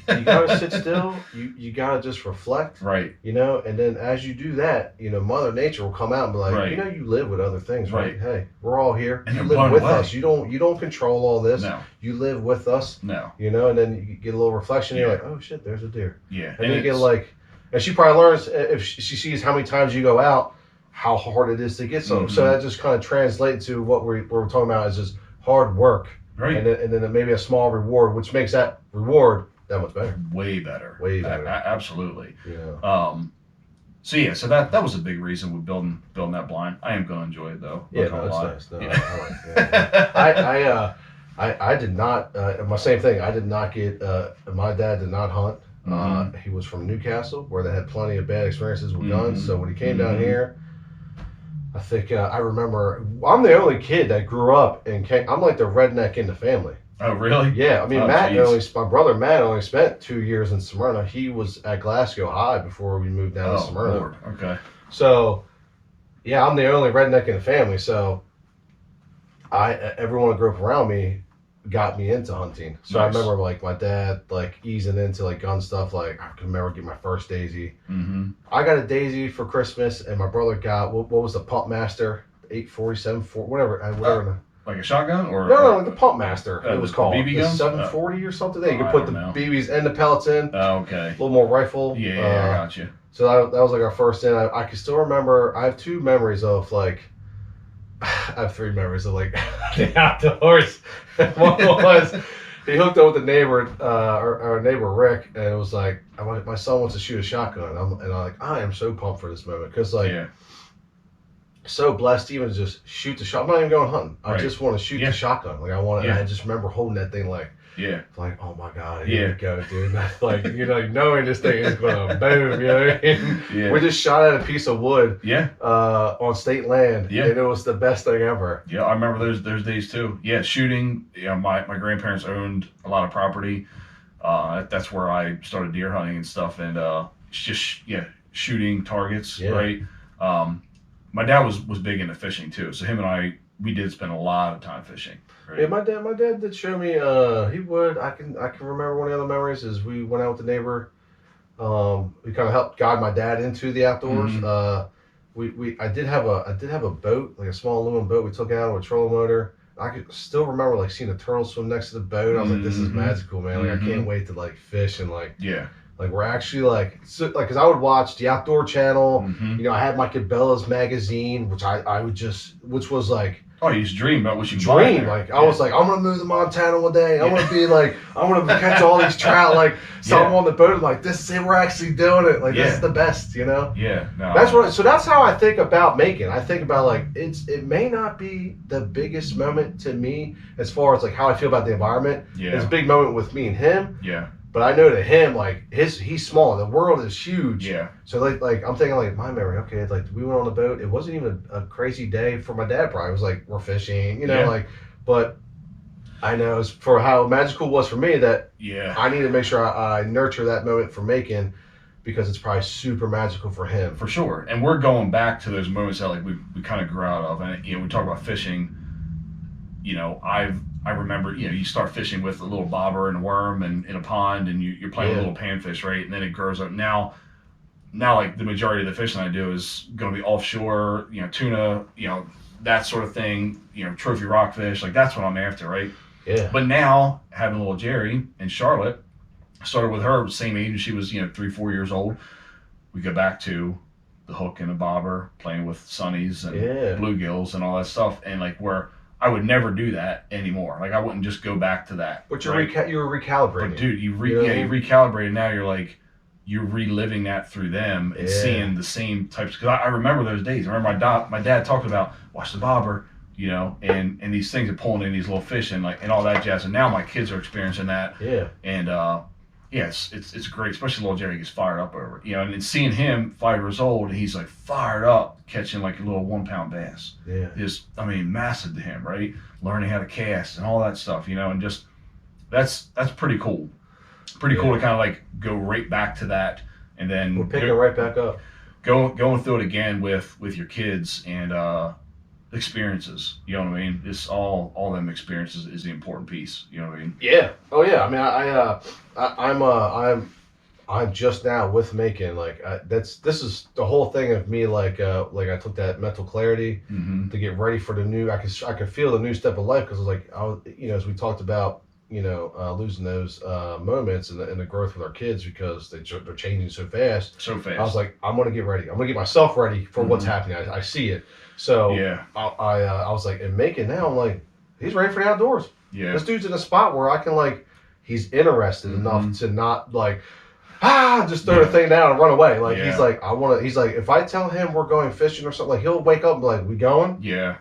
You gotta sit still. You gotta just reflect. Right. And then as you do that, Mother Nature will come out and be like, Right. you live with other things, right? Right. Hey, we're all here. And you they're live blown with away. us. You don't control all this. No. You live with us. No. And then you get a little reflection. Yeah. You're like, oh shit, there's a deer. Yeah. And then you get and she probably learns if she sees how many times you go out, how hard it is to get some. Mm-hmm. So that just kind of translates to what we're talking about is just hard work. Right. And then maybe a small reward, which makes that reward that much better. Way better. Way better. Absolutely. Yeah. So that was a big reason with building that blind. I am gonna enjoy it though. Yeah, Not no, gonna it's lie. nice. No, Yeah. I did not. My same thing. I did not get. My dad did not hunt. Mhm. He was from Newcastle, where they had plenty of bad experiences with Mhm. guns. So when he came down Mhm. here, I think I remember. I'm the only kid that grew up and came. I'm like the redneck in the family. Oh really? Yeah, I mean, Oh, Matt my brother Matt only spent 2 years in Smyrna. He was at Glasgow High before we moved down to Oh Smyrna. Lord. Okay. So, yeah, I'm the only redneck in the family. So, everyone that grew up around me got me into hunting. So Nice. I remember my dad easing into gun stuff. I can remember getting my first daisy. Mm-hmm. I got a daisy for Christmas, and my brother got what was the Pump Master 847 whatever. Like a shotgun or No, the Pump Master. It was the called BB the gun? 740 or something. There you Oh, could I put the don't know. BBs and the pellets in. Oh, okay. A little more rifle. Yeah, I got you. So that was our first in. I can still remember. I have two memories of I have three memories of the outdoors. One was he hooked up with a neighbor, our neighbor Rick, and it was my son wants to shoot a shotgun. I am so pumped for this moment because Yeah. so blessed even to just shoot the shot. I'm not even going hunting. I Right. just want to shoot Yeah. the shotgun. I want. Yeah. I just remember holding that thing Yeah. oh my god, here Yeah. we go, dude. Knowing this thing is gonna boom. You know what I mean? Yeah. We just shot at a piece of wood Yeah. on state land, Yeah. and it was the best thing ever. Yeah, I remember those days too. Yeah, shooting. Yeah, my grandparents owned a lot of property. That's where I started deer hunting and stuff, and it's just shooting targets, Yeah. right? My dad was big into fishing too, so him and we did spend a lot of time fishing. Right? Yeah, my dad did show me. He would. I can remember one of the other memories is we went out with the neighbor. We kind of helped guide my dad into the outdoors. Mhm. I did have a boat, like a small aluminum boat. We took out with a trolling motor. I could still remember seeing a turtle swim next to the boat. I was like, this is Mhm. magical, man. I Mhm. can't wait to fish and Yeah. we're actually because I would watch the Outdoor Channel. Mm-hmm. I had my Cabela's magazine, which which was Oh, you just dream about what you dream. I was I'm gonna move to Montana one day. I'm gonna be I'm gonna catch all these trout. So I'm on the boat. I'm this is it. We're actually doing it. This is the best. Yeah. No. That's what. So that's how I think about making. I think about it may not be the biggest moment to me as far as how I feel about the environment. Yeah. It's a big moment with me and him. Yeah. But I know to him, he's small. The world is huge. Yeah. So I'm thinking my memory. Okay, we went on the boat. It wasn't even a crazy day for my dad. Probably it was we're fishing. Yeah. But I know it's for how magical it was for me that Yeah, I need to make sure I nurture that moment for Macon because it's probably super magical for him. for sure. And we're going back to those moments that like we kind of grew out of. And we talk about fishing. I remember, you start fishing with a little bobber and a worm and in a pond, and you're playing with little panfish, right? And then it grows up. Now like the majority of the fishing I do is going to be offshore, tuna, that sort of thing, trophy rockfish. Like that's what I'm after, right? Yeah. But now having little Jerry and Charlotte, started with her same age. She was 3-4 years old. We go back to the hook and a bobber, playing with sunnies and bluegills and all that stuff, and like where I would never do that anymore. Like I wouldn't just go back to that. But you were recalibrating. But dude, you recalibrated. Now you're reliving that through them and seeing the same types. Because I remember those days. I remember my dad talked about watch the bobber, and these things are pulling in these little fish and all that jazz. And now my kids are experiencing that. Yeah. And it's great, especially little Jerry gets fired up over it. And then seeing him 5 years old, and he's like fired up catching like a little 1 pound bass. Yeah. Just massive to him, right? Learning how to cast and all that stuff, and just that's pretty cool. Pretty cool to kind of like go right back to that, and then we're picking right back up. Going through it again with your kids and experiences. You know what I mean? It's all them experiences is the important piece. You know what I mean? Yeah. Oh yeah. I mean, I'm just now with Macon. Like this is the whole thing of me. Like I took that mental clarity to get ready for the new. I could feel the new step of life because I was as we talked about. Losing those moments and the growth with our kids because they're changing so fast. So fast. I was like, I'm gonna get ready. I'm gonna get myself ready for what's happening. I see it. So yeah. I was like, and Macon now, I'm like, he's ready for the outdoors. Yeah. This dude's in a spot where I can he's interested enough to not just throw the thing down and run away. Like he's like, he's like, if I tell him we're going fishing or something, he'll wake up and be like, we going? Yeah.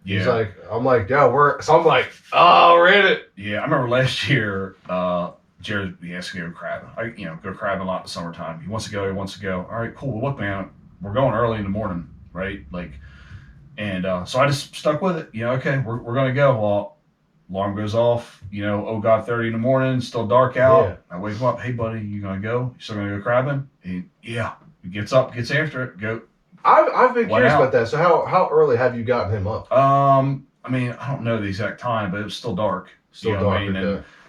Yeah. He's like, I'm like, yeah, so I'm like, oh, we're in it. Yeah, I remember last year, Jared asked me to go crabbing. Go crabbing a lot in the summertime. He wants to go. All right, cool. Well, look, man, we're going early in the morning, right? So I just stuck with it. Okay, we're going to go. Well, alarm goes off, 30 in the morning, still dark out. Yeah. I wake him up. Hey, buddy, you going to go? You still going to go crabbing? He gets up, gets after it, go. I've been curious about that. So how early have you gotten him up? I don't know the exact time, but it was still dark. Still dark.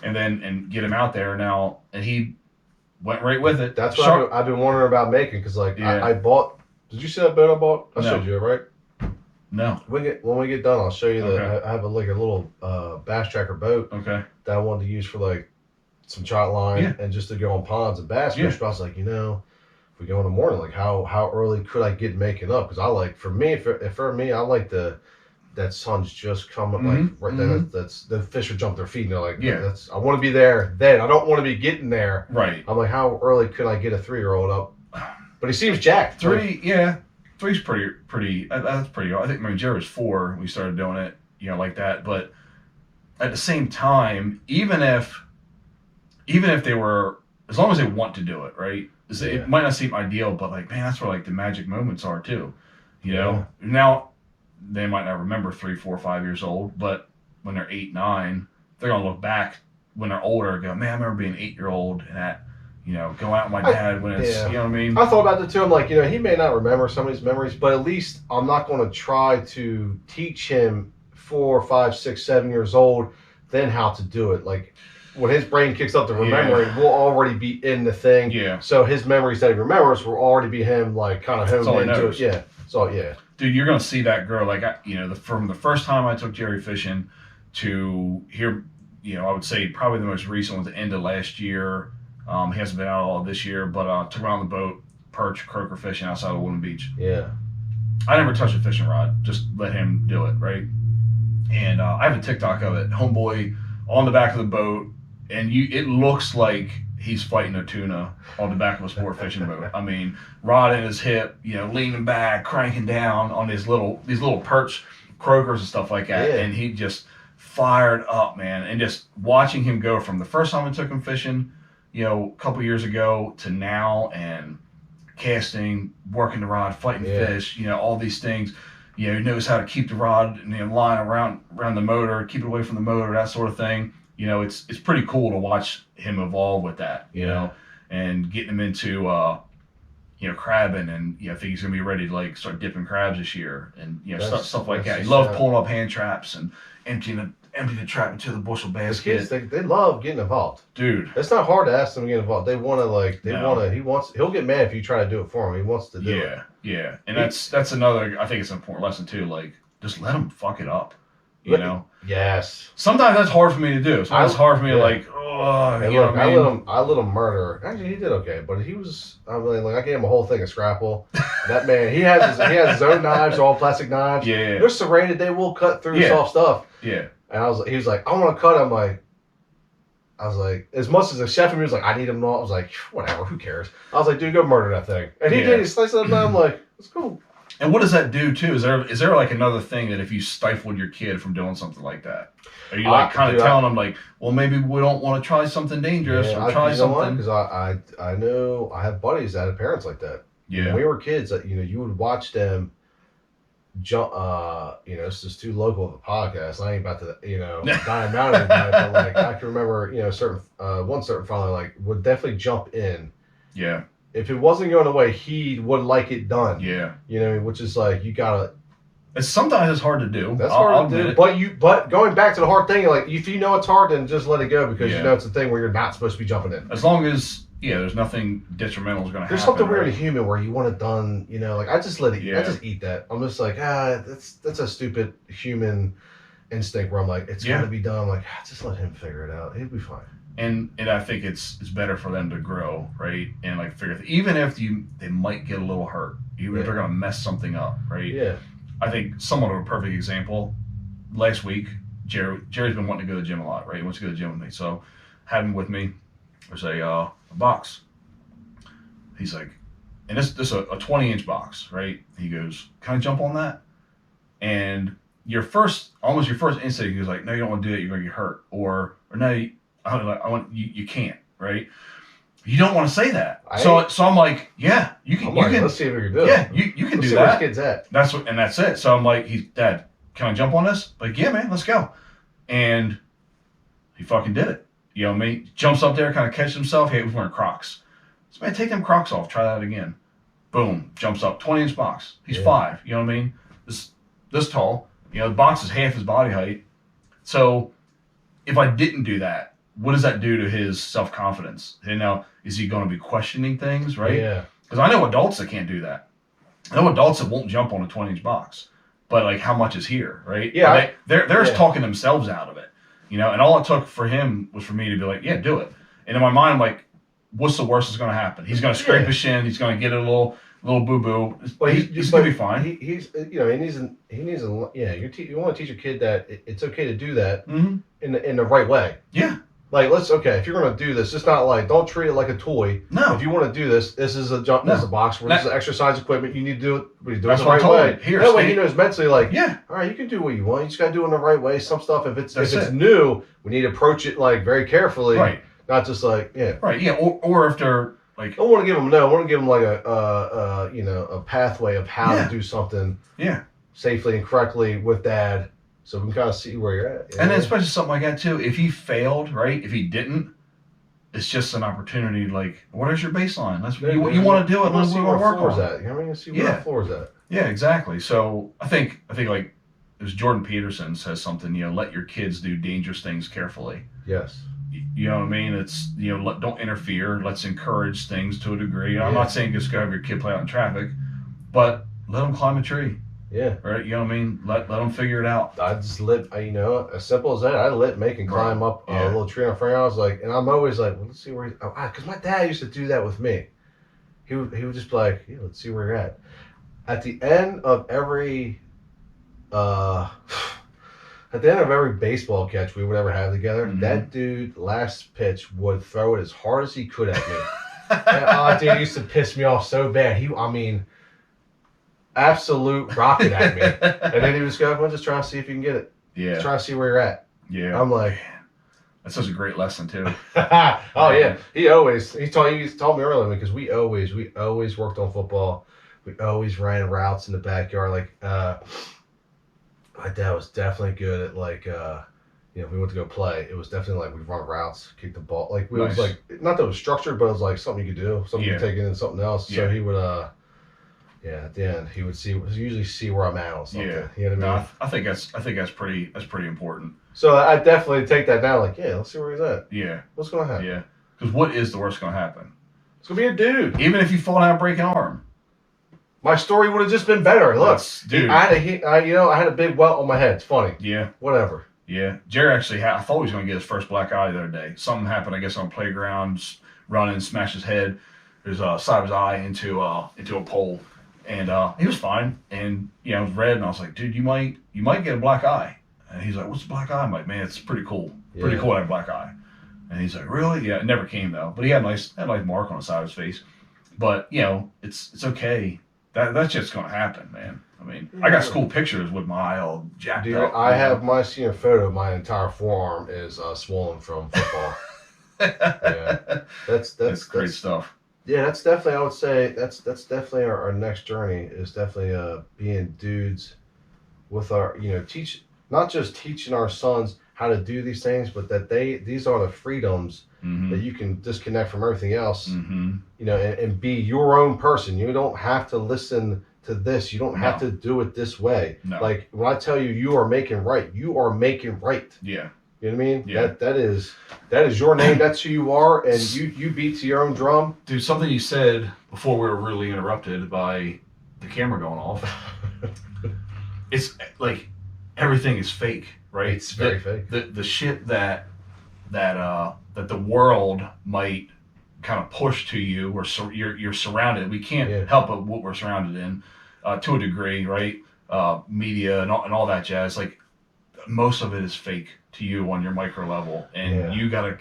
And get him out there now, and he went right with it. That's what I've been wondering about making because I bought. Did you see that boat I bought? I showed you it, right? No. When we get done, I'll show you I have a little bass tracker boat. Okay. That I wanted to use for some trout line and just to go on ponds and bass fish. But I was like, if we go in the morning, how early could I get making up? Because for me, I like that sun's just coming right then. That's the fish would jump their feet and they're like, I want to be there then. I don't want to be getting there. Right. I'm like, how early could I get a 3-year-old up? But he seems jacked. Three's pretty. That's pretty. I think Jerry was 4. We started doing it, like that. But at the same time, even if they were, as long as they want to do it, right? It might not seem ideal, but man, that's where the magic moments are too. Now they might not remember 3, 4, 5 years old, but when they're 8, 9, they're gonna look back when they're older and go, man, I remember being 8-year-old and that. Go out with my dad when it's, you know what I mean? I thought about that too. I'm like, he may not remember some of these memories, but at least I'm not going to try to teach him 4, 5, 6, 7 years old then how to do it. When his brain kicks up to remembering, we'll already be in the thing. Yeah. So his memories that he remembers will already be him, kind of honed into it. Yeah. So, yeah. Dude, you're going to see that grow. From the first time I took Jerry fishing to here, I would say probably the most recent was the end of last year. He hasn't been out all this year, but took around the boat, perch, croaker fishing outside of Woodland Beach. Yeah. I never touched a fishing rod. Just let him do it, right? And I have a TikTok of it. Homeboy on the back of the boat, and it looks like he's fighting a tuna on the back of a sport fishing boat. I mean, rod in his hip, leaning back, cranking down on these little perch croakers and stuff like that. Yeah. And he just fired up, man. And just watching him go from the first time I took him fishing, a couple years ago to now, and casting, working the rod, fighting fish, all these things. He knows how to keep the rod in the line around the motor, keep it away from the motor, that sort of thing. It's pretty cool to watch him evolve with that. And getting him into crabbing, and I think he's gonna be ready to like start dipping crabs this year, and stuff like that. He loves pulling up hand traps and empty the trap into the bushel basket. The kids, they love getting involved, dude. It's not hard to ask them to get involved. They want to he'll get mad if you try to do it for him. He wants to do it. Yeah, and that's another. I think it's an important lesson too. Like, just let him fuck it up. Yes. Sometimes that's hard for me to do. Sometimes it's hard for me to like. Oh, hey, look, I let him murder. Actually, he did okay, but he was. I mean, like I gave him a whole thing of scrapple. That man, he has his own knives, all plastic knives. Yeah. They're serrated. They will cut through soft stuff. Yeah. And he was like, I want to cut him. I was like, as much as the chef in me was like, I need him all. I was like, whatever, who cares? I was like, dude, go murder that thing. And he did. He sliced it up. And I'm like, it's cool. And what does that do too? Is there like another thing that if you stifled your kid from doing something like that, are you like kind of telling them like, well, maybe we don't want to try something dangerous or try something? Because I know I have buddies that have parents like that. Yeah. When we were kids, you would watch them jump. This is too local of a podcast. I ain't about to dime out anybody, but like I can remember one certain father like would definitely jump in. Yeah. If it wasn't going away, he would like it done. Yeah. Which is like, you gotta. Sometimes it's hard to do. That's hard to do. But going back to the hard thing, like if you know it's hard, then just let it go because it's a thing where you're not supposed to be jumping in. As long as there's nothing detrimental is going to happen. There's something weird in human where you want it done. Like I just let it. I just eat that. I'm just like that's a stupid human instinct where I'm like it's going to be done. I'm like just let him figure it out. He'll be fine. And I think it's better for them to grow, right? And like figure even if they might get a little hurt, even if they're gonna mess something up, right? Yeah. I think somewhat of a perfect example. Last week, Jerry's been wanting to go to the gym a lot, right? He wants to go to the gym with me, so had him with me. There's a box. He's like, and this is a 20-inch box, right? He goes, "Can I jump on that?" And your first instinct is like, "No, you don't want to do it. You're gonna get hurt," or "No." I want you can't, right? You don't want to say that. So I'm like, yeah, you can. Let's see if we can do it. Yeah, you can do that. Where his kid's at. That's it. So I'm like, Dad, can I jump on this? Like, yeah, man, let's go. And he fucking did it. You know what I mean? Jumps up there, kind of catches himself. Hey, he was wearing Crocs. So man, take them Crocs off. Try that again. Boom, jumps up. 20-inch box. He's 5. You know what I mean? This tall. The box is half his body height. So if I didn't do that, what does that do to his self-confidence? And now, is he going to be questioning things, right? Yeah. Because I know adults that can't do that. I know adults that won't jump on a 20-inch box. But, like, how much is here, right? Yeah. They're just talking themselves out of it. And all it took for him was for me to be like, yeah, do it. And in my mind, I'm like, what's the worst that's going to teach He's going to scrape his shin. He's going to get a little boo-boo. But he's going to be fine. He needs you want to teach your kid that it's okay to do that in the right way. Yeah. Like, if you're going to do this, it's not like, don't treat it like a toy. No. If you want to do this, this is a jump, this is a box, where this is exercise equipment, you need to do it, but you do it the right way. That way he knows mentally, like, all right, you can do what you want, you just got to do it in the right way. Some stuff, if it's new, we need to approach it, like, very carefully. Right. Not just like, Right, yeah, or if they're, like... I want to give them, like, a pathway of how to do something safely and correctly with Dad. So we can kind of see where you're at. And then especially something like that, too. If he failed, right? If he didn't, it's just an opportunity. Like, what is your baseline? You want to do it. Let's work on it. You know, see where the floor is at. Yeah, exactly. So I think like it was Jordan Peterson says something. Let your kids do dangerous things carefully. Yes. You know what I mean? It's don't interfere. Let's encourage things to a degree. I'm not saying just go have your kid play out in traffic, but let them climb a tree. Yeah. Right? You know what I mean? Let them figure it out. I just as simple as that, I make him climb up a little tree on a frame. I was like, and I'm always like, well, let's see where because my dad used to do that with me. He would just be like, yeah, let's see where you're at. At the end of every baseball catch we would ever have together, that dude, last pitch, would throw it as hard as he could at me. And, dude, it used to piss me off so bad. Absolute rocket at me. And then he was going, well, just try to see if you can get it. Yeah. Just try to see where you're at. Yeah. I'm like... That's such a great lesson, too. Oh, yeah. He told me earlier, because we always worked on football. We always ran routes in the backyard. Like my dad was definitely good at like if we went to go play, it was definitely like we run routes, kick the ball. Like it was like not that it was structured, but it was like something you could do, something you could take in something else. So he would at the end he would usually see where I'm at on something. Yeah. You know what I mean? I think that's pretty important. So I definitely take that down. Like, yeah, let's see where he's at. Yeah. What's gonna happen? Yeah. Because what is the worst gonna happen? It's gonna be a dude. Even if you fall down and break an arm. My story would have just been better. Look, dude. I had a big welt on my head. It's funny. Yeah. Whatever. Yeah. Jerry actually I thought he was going to get his first black eye the other day. Something happened, I guess, on the playground, running, smashed his head. His side of his eye into a pole. And he was fine. And, it was red. And I was like, dude, you might get a black eye. And he's like, what's a black eye? I'm like, man, it's pretty cool. Pretty cool to have a black eye. And he's like, really? Yeah, it never came, though. But he had a nice mark on the side of his face. But, it's okay. That's just going to happen, man. I mean, I got school pictures with my eye all jacked up. I have my senior photo. My entire forearm is swollen from football. Yeah, that's great stuff. Yeah, that's definitely. I would say that's definitely our next journey is definitely being dudes with our not just teaching our sons how to do these things, but that these are the freedoms that you can disconnect from everything else. And be your own person. You don't have to listen to this. You don't have to do it this way. No. Like when I tell you are making right, you are making right. Yeah. You know what I mean? Yeah. That is your name. That's who you are, and you beat to your own drum. Dude, something you said before we were really interrupted by the camera going off. It's like everything is fake, right? It's very fake. The shit that the world might kind of push to you, or you're surrounded. We can't help but what we're surrounded in, to a degree, right? Media and all that jazz. Like most of it is fake to you on your micro level, and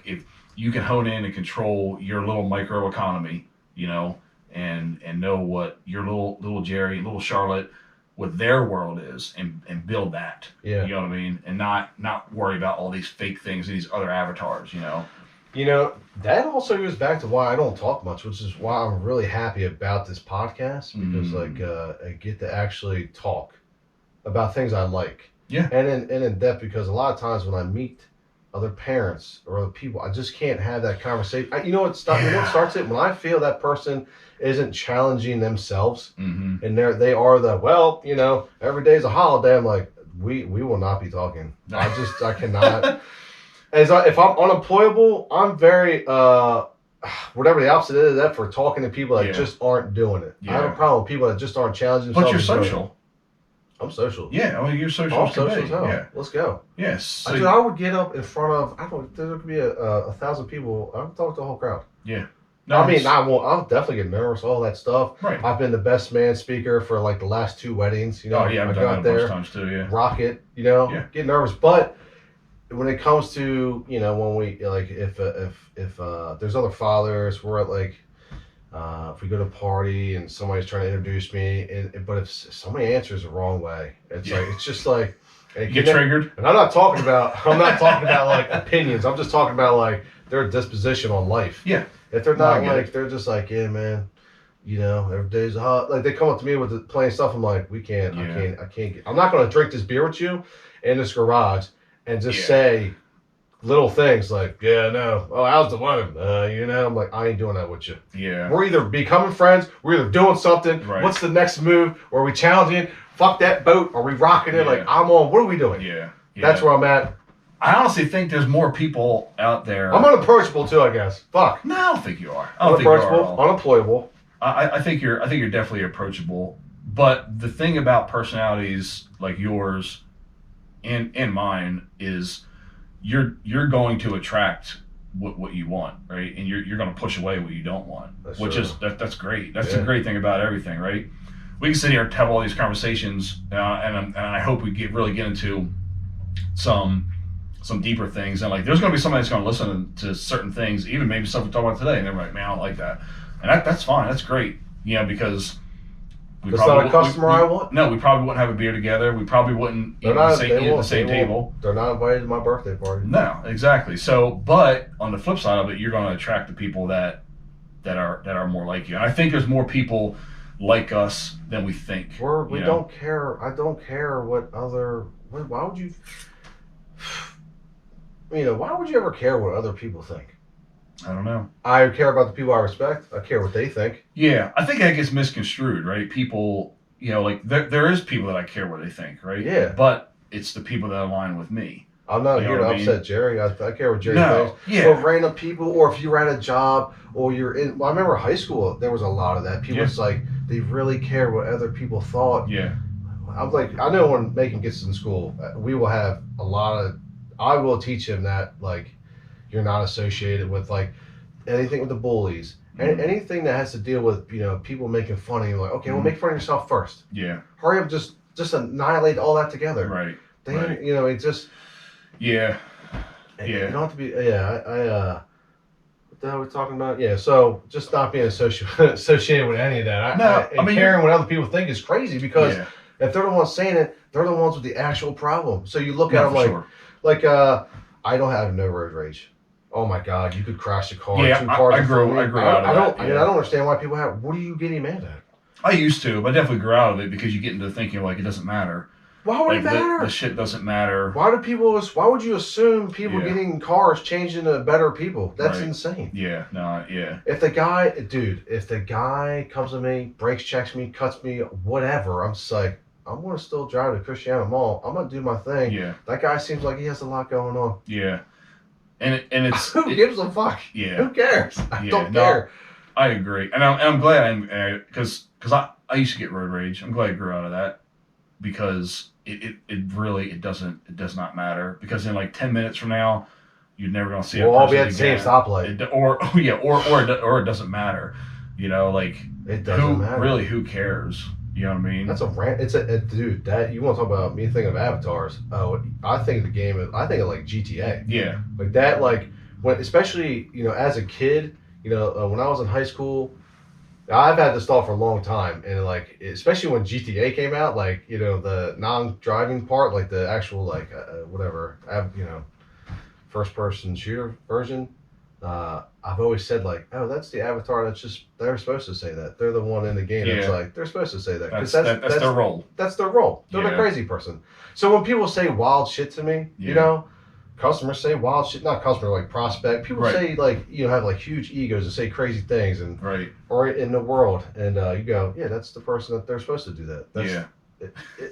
if you can hone in and control your little micro economy, and know what your little Jerry, little Charlotte, what their world is, and build that. Yeah. You know what I mean? And not worry about all these fake things and these other avatars. That also goes back to why I don't talk much, which is why I'm really happy about this podcast, because I get to actually talk about things I like. Yeah. And in depth, because a lot of times when I meet other parents or other people, I just can't have that conversation. What starts it? When I feel that person isn't challenging themselves, and they are every day's a holiday. I'm like, we will not be talking. I cannot. If I'm unemployable, I'm very whatever the opposite is that for talking to people that just aren't doing it. I have a problem with people that just aren't challenging themselves. But you're social. I'm social. Yeah, I mean, you're social. I'm social as hell. Yeah. Let's go. Yes. So I would get up in front of, there could be a 1,000 people. I would talk to the whole crowd. Yeah. No, I mean, I'll definitely get nervous, all that stuff. Right. I've been the best man speaker for like the last 2 weddings. Oh, yeah, I've done that a bunch of times too, yeah. Rock it, get nervous. But when it comes to, when we, like, if there's other fathers, we're at like, if we go to a party and somebody's trying to introduce me, but if somebody answers the wrong way, it's just like you get triggered. And I'm not talking about like opinions. I'm just talking about like their disposition on life. Yeah. If they're not they're just like, yeah, man, every day's hot. Like they come up to me with the plain stuff. I'm like, I can't. I'm not going to drink this beer with you in this garage and just say little things like, how's the weather? I'm like, I ain't doing that with you. Yeah. We're either becoming friends, we're either doing something. Right. What's the next move? Or are we challenging? Fuck that boat. Are we rocking it? Like, I'm on. What are we doing? Yeah. That's where I'm at. I honestly think there's more people out there. I'm unapproachable too, I guess. Fuck. No, I don't think you are. Unapproachable, unemployable. I think you're definitely approachable. But the thing about personalities like yours and mine is you're going to attract what you want, right? And you're going to push away what you don't want, that's great. That's the great thing about everything, right? We can sit here and have all these conversations, and I hope we really get into some deeper things. And like, there's going to be somebody that's going to listen to certain things, even maybe stuff we talk about today, and they're like, man, I don't like that, and that's fine, that's great, because. It's not a customer I want. No, we probably wouldn't have a beer together. We probably wouldn't eat at the same table. They're not invited to my birthday party. No, exactly. So, but on the flip side of it, you're going to attract the people that are more like you. And I think there's more people, like us than we think. We don't care. I don't care what other. Why would you? Why would you ever care what other people think? I don't know. I care about the people I respect. I care what they think. Yeah, I think that gets misconstrued, right? People, like there is people that I care what they think, right? Yeah. But it's the people that align with me. I'm not here to upset Jerry. I care what Jerry thinks. Yeah. Or random people, or if you're at a job, or you're in. Well, I remember high school. There was a lot of that. People, it's like they really care what other people thought. Yeah. I'm like, I know when Macon gets in school, we will have a lot of. I will teach him that like, you're not associated with like anything with the bullies. Anything that has to deal with people making fun of you. Like, okay, well, make fun of yourself first. Yeah. Hurry up, just annihilate all that together. Right. Then it just. Yeah. Yeah. You don't have to be. Yeah. What the hell are we talking about? Yeah. So just not being associated with any of that. I mean, caring what other people think is crazy because if they're the ones saying it, they're the ones with the actual problem. So you look at them like, I don't have no road rage. Oh my God, you could crash a car. Yeah, 2 cars. I grew out of that. I don't understand why people have. What are you getting mad at? I used to, but I definitely grew out of it because you get into thinking like it doesn't matter. Why would it matter? The shit doesn't matter. Why would you assume people getting cars changing to better people? That's insane. Yeah, no, yeah. If the guy comes to me, brakes checks me, cuts me, whatever, I'm just like, I'm gonna still drive to Christiana Mall. I'm gonna do my thing. Yeah. That guy seems like he has a lot going on. Yeah. And it's who gives a fuck? Yeah. Who cares? I don't care. I agree, and I'm glad because I used to get road rage. I'm glad I grew out of that because it does not matter because in like 10 minutes from now you're never gonna see we'll a person all be at the same stoplight. Or it doesn't matter. Like it doesn't matter. Really, who cares? You know what I mean? That's a rant. It's a dude. That you want to talk about me thinking of avatars? Oh, I think of the game. I think of like GTA. Yeah. Like that. Like when, especially as a kid. When I was in high school, I've had this thought for a long time, and like especially when GTA came out, like the non-driving part, like the actual like whatever, first-person shooter version. I've always said like, oh, that's the avatar. They're supposed to say that. They're the one in the game. It's like they're supposed to say that because that's their role. That's their role. They're the crazy person. So when people say wild shit to me, customers say wild shit. Not customer, like prospect. People say like have like huge egos and say crazy things and or in the world, and you go, yeah, that's the person that they're supposed to do that.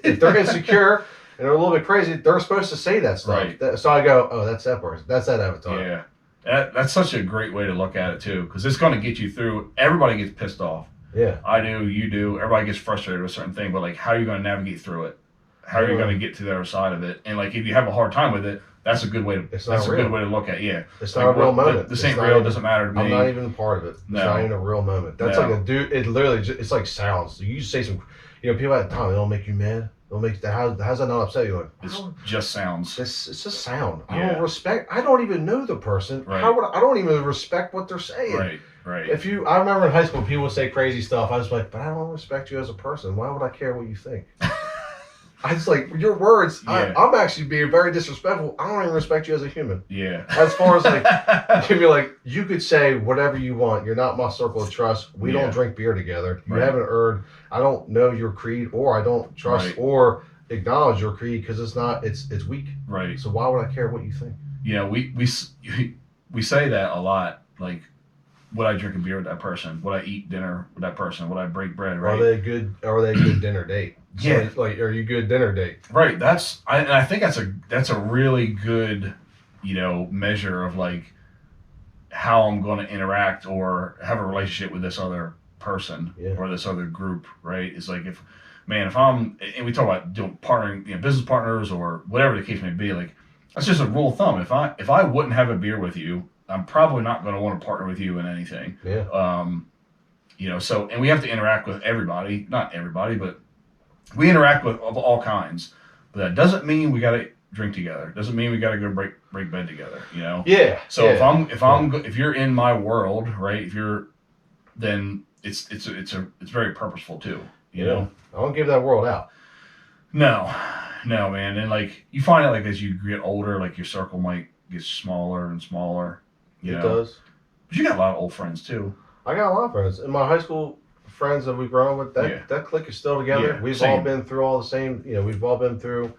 If they're insecure and they're a little bit crazy, they're supposed to say that stuff. Right. So I go, oh, that's that person. That's that avatar. Yeah. That's such a great way to look at it too, because it's going to get you through. Everybody gets pissed off. Yeah, I do. You do. Everybody gets frustrated with a certain thing, but like, how are you going to navigate through it? How are you going to get to the other side of it? And like, if you have a hard time with it, that's a good way to. Good way to look at. Yeah, it's not a real moment. This ain't real. Doesn't matter to me. I'm not even a part of it. It's not even a real moment. That's like a dude. It literally, it's like sounds. You say some, people at the time, it don't make you mad. It'll make how's that not upset you? Like, it's just sounds. It's just sound. I don't respect. I don't even know the person. Right. I don't even respect what they're saying. Right. I remember in high school people would say crazy stuff. I was like, but I don't respect you as a person. Why would I care what you think? I just like your words. Yeah. I'm actually being very disrespectful. I don't even respect you as a human. Yeah. As far as like, you could say whatever you want. You're not my circle of trust. We don't drink beer together. You haven't earned. I don't know your creed, or I don't trust or acknowledge your creed because it's not. It's weak. Right. So why would I care what you think? We say that a lot. Like, would I drink a beer with that person? Would I eat dinner with that person? Would I break bread? Right. Are they a good dinner date? Yeah. So, like, are you good dinner date? Right. I think that's a really good, measure of like how I'm going to interact or have a relationship with this other person or this other group. Right. It's like if I'm, and we talk about doing partnering, business partners or whatever the case may be. Like that's just a rule of thumb. If I wouldn't have a beer with you, I'm probably not going to want to partner with you in anything. Yeah. So, and we have to interact with everybody, not everybody, but we interact with of all kinds. But that doesn't mean we got to drink together. Doesn't mean we got to go break bed together, Yeah. So if you're in my world, right? Then it's very purposeful too, know? I don't give that world out. No, man. And like, you find out like as you get older, like your circle might get smaller and smaller. It does. But you got a lot of old friends too. I got a lot of friends. In my high school friends that we've grown with, that clique is still together. Yeah, We've same. all been through all the same. We've all been through.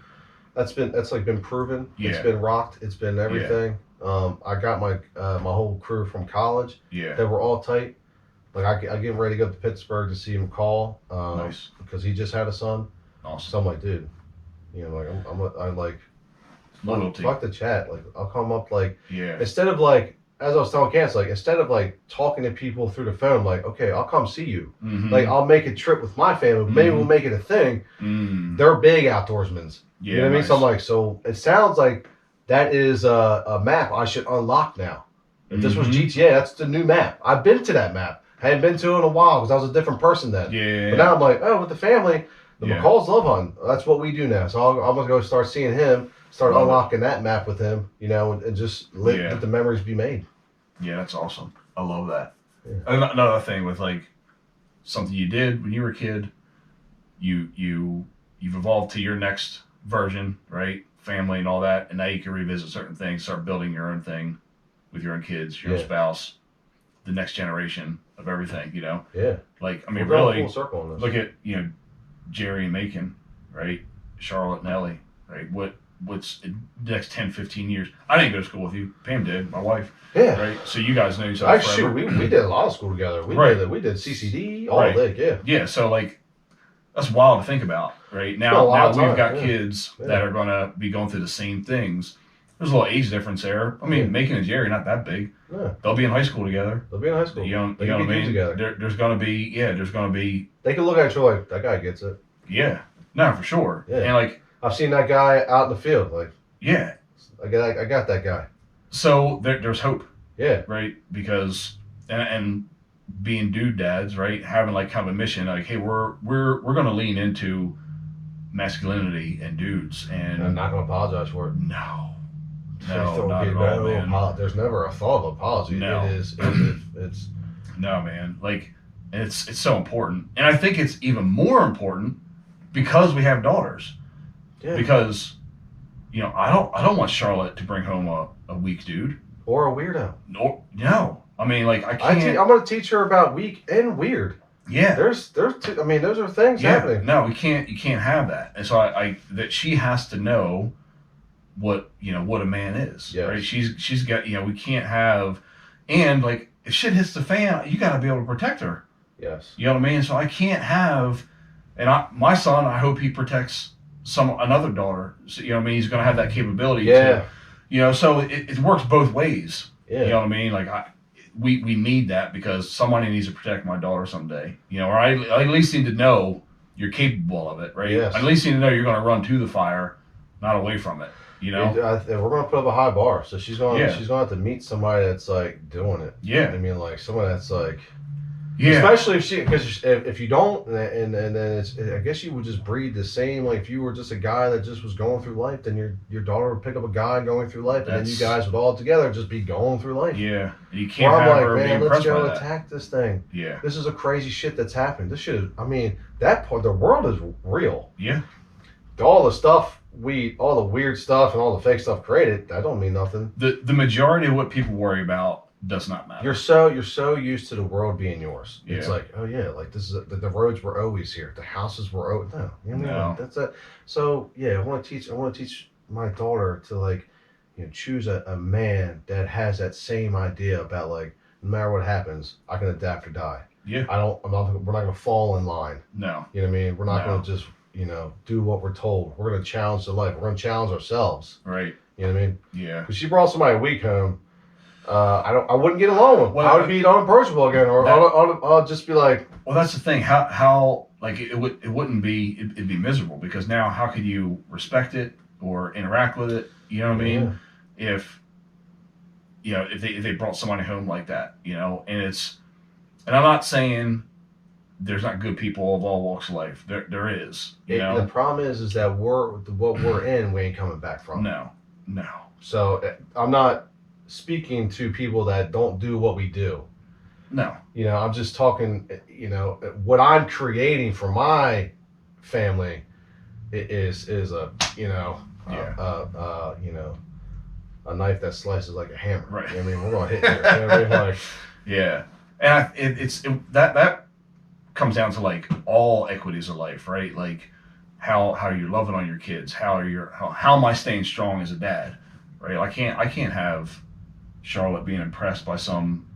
That's like been proven. Yeah. It's been rocked. It's been everything. I got my my whole crew from college. Yeah. That were all tight. Like I get ready to go to Pittsburgh to see him call. Nice. Because he just had a son. Awesome. So I'm like, dude, like I like loyalty. Fuck the chat. Like I'll come up like instead of like, as I was telling Cass, like instead of like talking to people through the phone, like, okay, I'll come see you. Mm-hmm. Like I'll make a trip with my family. Maybe we'll make it a thing. They're big outdoorsmen. Yeah, you know what I mean? nice. So I'm like, so it sounds like that is a map I should unlock now. If this was GTA, that's the new map. I've been to that map. I hadn't been to it in a while because I was a different person then. Yeah. But now I'm like, oh, with the family, the McCalls love hunting. That's what we do now. So I'm gonna go start seeing him, start unlocking that map with him, and just let the memories be made. Yeah, that's awesome. I love that. Yeah. Another thing with like something you did when you were a kid, you've evolved to your next version, right? Family and all that, and now you can revisit certain things, start building your own thing with your own kids, your own spouse, the next generation of everything, Yeah. Like, I mean, We're going really, full circle on this. look at, Jerry and Macon, right? Charlotte and Ellie, right? What's the next 10, 15 years? I didn't go to school with you. Pam did, my wife. Yeah. Right? So you guys know each other forever. We did a lot of school together. We did CCD, all day, yeah. Yeah, so like, that's wild to think about, right? Now we've got kids that are going to be going through the same things. There's a little age difference there. I mean, Macon and Jerry, not that big. Yeah. They'll be in high school together. They'll be in high school. You know what I mean? Together. There's going to be. They can look at you like, that guy gets it. Yeah. No, for sure. Yeah. And like, I've seen that guy out in the field. Like, yeah. I got that guy. So there's hope. Yeah. Right? Because, and being dude dads, right? Having like kind of a mission, like, hey, we're going to lean into masculinity and dudes. And I'm not going to apologize for it. No, not at all, man. There's never a thought of apology. No. It's no, man. Like, it's so important, and I think it's even more important because we have daughters. Yeah. Because, I don't want Charlotte to bring home a weak dude or a weirdo. No. I mean, like, I can't. I'm going to teach her about weak and weird. Yeah. There's two, I mean, those are things happening. No, you can't have that, and so I that she has to know what a man is, right? She's got, we can't have, and like, if shit hits the fan, you got to be able to protect her. Yes. You know what I mean? So I can't have, and my son, I hope he protects another daughter. So, you know what I mean? He's going to have that capability. Yeah. To, so it works both ways. Yeah. You know what I mean? Like, we need that because somebody needs to protect my daughter someday. Or I at least need to know you're capable of it, right? Yes. I at least need to know you're going to run to the fire, not away from it. We're going to put up a high bar, so she's going to have to meet somebody that's like doing it. Yeah. I mean, like someone that's like. Yeah. Especially because if you don't, and then I guess you would just breed the same. Like if you were just a guy that just was going through life, then your daughter would pick up a guy going through life, and then you guys would all together just be going through life. Yeah. You can't have her be impressed by that. Let's go attack this thing. Yeah. This is a crazy shit that's happening. This shit is. I mean, that part. The world is real. Yeah. All the stuff all the weird stuff and all the fake stuff created, that don't mean nothing. The majority of what people worry about does not matter. You're so used to the world being yours. Yeah. It's like, oh yeah, like this is the roads were always here. The houses were always no. That's it. So yeah, I want to teach my daughter to like, choose a man that has that same idea about like, no matter what happens, I can adapt or die. Yeah. We're not gonna fall in line. No. You know what I mean? We're not gonna just do what we're told. We're gonna challenge the life. We're gonna challenge ourselves. Right. You know what I mean? Yeah. Because she brought somebody weak home. I wouldn't get along with. Well, I would be unapproachable again, or I'll just be like. Well, that's the thing. How like it'd be miserable because now how could you respect it or interact with it? You know what I mean? If they brought somebody home like that, and I'm not saying there's not good people of all walks of life. There is. The problem is that what we're in, we ain't coming back from. No. So I'm not speaking to people that don't do what we do. No. I'm just talking. What I'm creating for my family is a a knife that slices like a hammer. Right. I mean, we're gonna hit here. Yeah, and that comes down to like all equities of life, right? Like how you're loving on your kids, how am I staying strong as a dad, right? I can't have Charlotte being impressed by some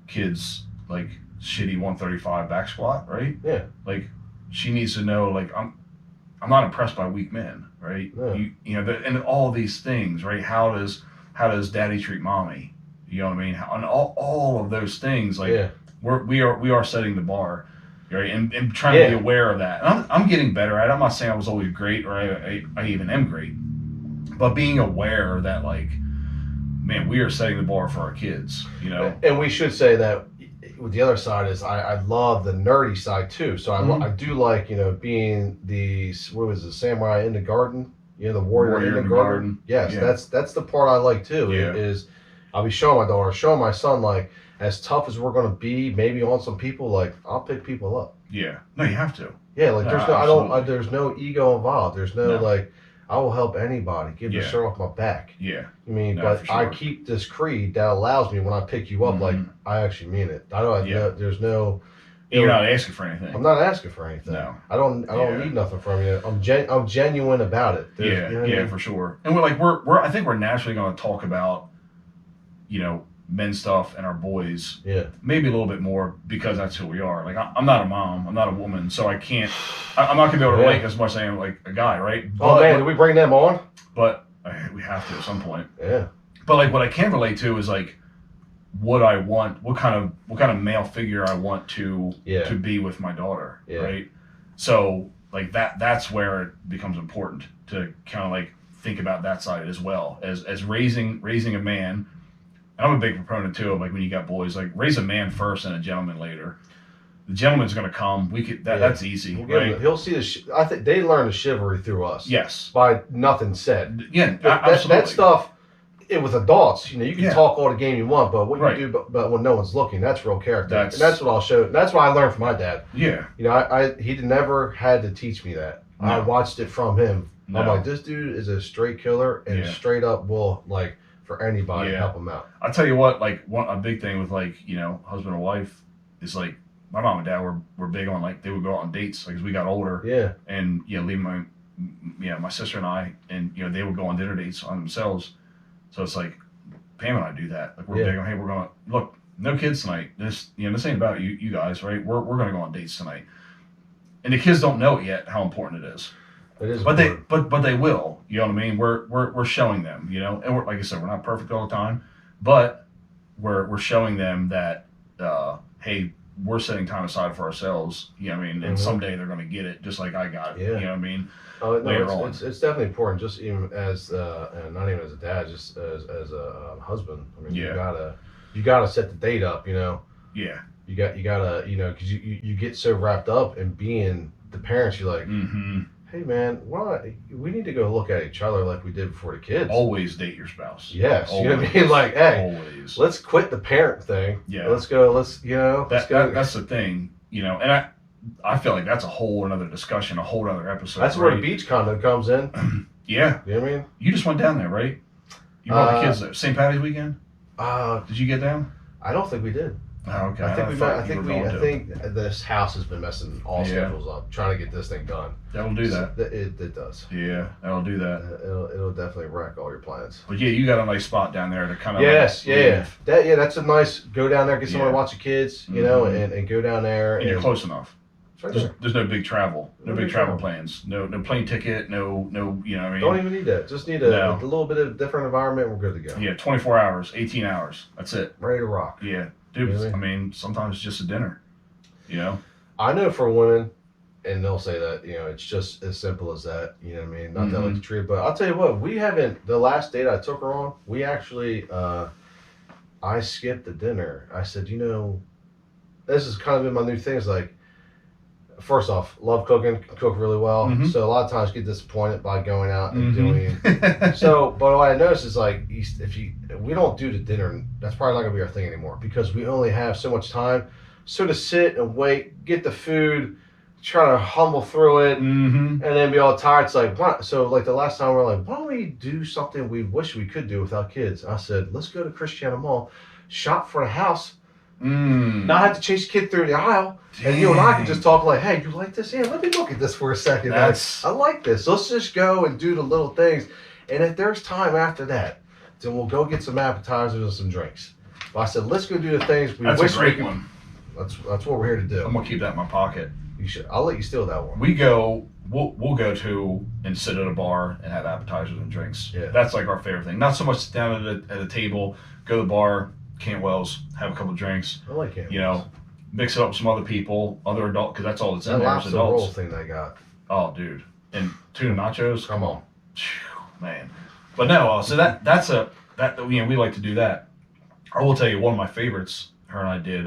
kid's like shitty 135 back squat, right? Yeah. Like she needs to know like I'm not impressed by weak men, right? Yeah. And all these things, right? How does daddy treat mommy? You know what I mean? And all of those things, like we are setting the bar, right? And trying to be aware of that. And I'm getting better at it. I'm not saying I was always great or I even am great, but being aware that like, man, we are setting the bar for our kids, you know? And we should say that with the other side is I love the nerdy side too. So I do like, being the, what was it, samurai in the garden, the warrior in the garden. Yes, that's the part I like too. Yeah. Is I'll be showing my daughter, showing my son, like, as tough as we're going to be, maybe on some people, like, I'll pick people up. Yeah. No, you have to. Yeah, like, there's no ego involved. There's no, like, I will help anybody. Give the shirt off my back. Yeah. I mean, but sure. I keep this creed that allows me, when I pick you up, like, I actually mean it. There's no... You're not asking for anything. I'm not asking for anything. No. I don't need nothing from you. I'm genuine about it. For sure. And I think we're naturally going to talk about, men's stuff and our boys. Yeah. Maybe a little bit more because that's who we are. Like I'm not a mom, I'm not a woman, so I'm not gonna be able to relate as much as I am like a guy, right? But, man, did we bring them on? But we have to at some point. Yeah. But like what I can relate to is like what I want, what kind of male figure I want to be with my daughter, right? So like that's where it becomes important to kind of like think about that side as well as raising a man. And I'm a big proponent too of like when you got boys, like raise a man first and a gentleman later. The gentleman's going to come. That's easy, right? He'll see the. I think they learn the chivalry through us. Yes. By nothing said. Yeah, absolutely. That stuff. With adults, you can talk all the game you want, but what you do, but when no one's looking, that's real character. And that's what I'll show. That's what I learned from my dad. Yeah. He never had to teach me that. No. I watched it from him. No. I'm like, this dude is a straight killer and straight up will like for anybody help him out. I'll tell you what, like a big thing with like husband and wife is like my mom and dad were big on like they would go out on dates like as we got older. Yeah. And leave my sister and I and they would go on dinner dates on themselves. So it's like, Pam and I do that. Like we're big on, hey, we're going to look, no kids tonight. This ain't about you guys, right? We're going to go on dates tonight, and the kids don't know it yet how important it is. It is, but they will. You know what I mean? We're showing them, and we're, like I said, we're not perfect all the time, but we're showing them that, hey, we're setting time aside for ourselves. You know what I mean? And someday they're going to get it, just like I got it. Yeah. You know what I mean? It's definitely important, just even as not even as a dad, just as a husband. I mean, you gotta set the date up, Yeah. You gotta, because you get so wrapped up in being the parents. You're like, hey man, we need to go look at each other like we did before the kids. Always date your spouse. Yes, always. You know what I mean. Like, hey, always. Let's quit the parent thing. Yeah. Let's go. Let's go. That's the thing, and I feel like that's a whole another discussion, a whole other episode. That's where the beach condo comes in. Yeah. You know what I mean? You just went down there, right? You brought the kids there. St. Patty's weekend? Did you get down? I don't think we did. Oh, okay. I think this house has been messing all schedules up, trying to get this thing done. That'll do that. It does. Yeah, that'll do that. It'll definitely wreck all your plans. But yeah, you got a nice spot down there to kind of that's a nice go down there, get somewhere to watch the kids, and go down there. And you're close enough. Right there's no big travel, no big travel plans, no plane ticket, no, you know what I mean? Don't even need that. Just need a little bit of different environment. We're good to go. Yeah, 24 hours, 18 hours. That's it. Ready to rock. Yeah, dude. You know I mean, sometimes it's just a dinner. I know for women, and they'll say that it's just as simple as that. You know what I mean? Not that I like to treat it, but I'll tell you what. We haven't. The last date I took her on, we actually, I skipped the dinner. I said, this has kind of been my new thing. It's like, first off, love cooking, can cook really well. So a lot of times get disappointed by going out and doing. But what I noticed is like, if we don't do the dinner, that's probably not gonna be our thing anymore because we only have so much time. So to sit and wait, get the food, try to humble through it, and then be all tired. It's like, what? So like the last time we were like, why don't we do something we wish we could do without kids? I said, let's go to Christiana Mall, shop for a house. Now I have to chase the kid through the aisle, and you and I can just talk like, hey, you like this? Yeah, let me look at this for a second. I like this. Let's just go and do the little things. And if there's time after that, then we'll go get some appetizers and some drinks. But I said, let's go do the things we That's wish a great we could. one. That's what we're here to do. I'm gonna keep that in my pocket. You should. I'll let you steal that one. We'll go to and sit at a bar and have appetizers and drinks. Yeah. That's like our favorite thing. Not so much sit down at a table, go to the bar, Cantwell's, have a couple drinks. I like it. You know, mix it up with some other people, other adult, because that's all that's in That there is lobster roll adults. thing they got. Oh, dude, and tuna nachos. Come on, man. But no, so that's we like to do that. I will tell you one of my favorites. Her and I did.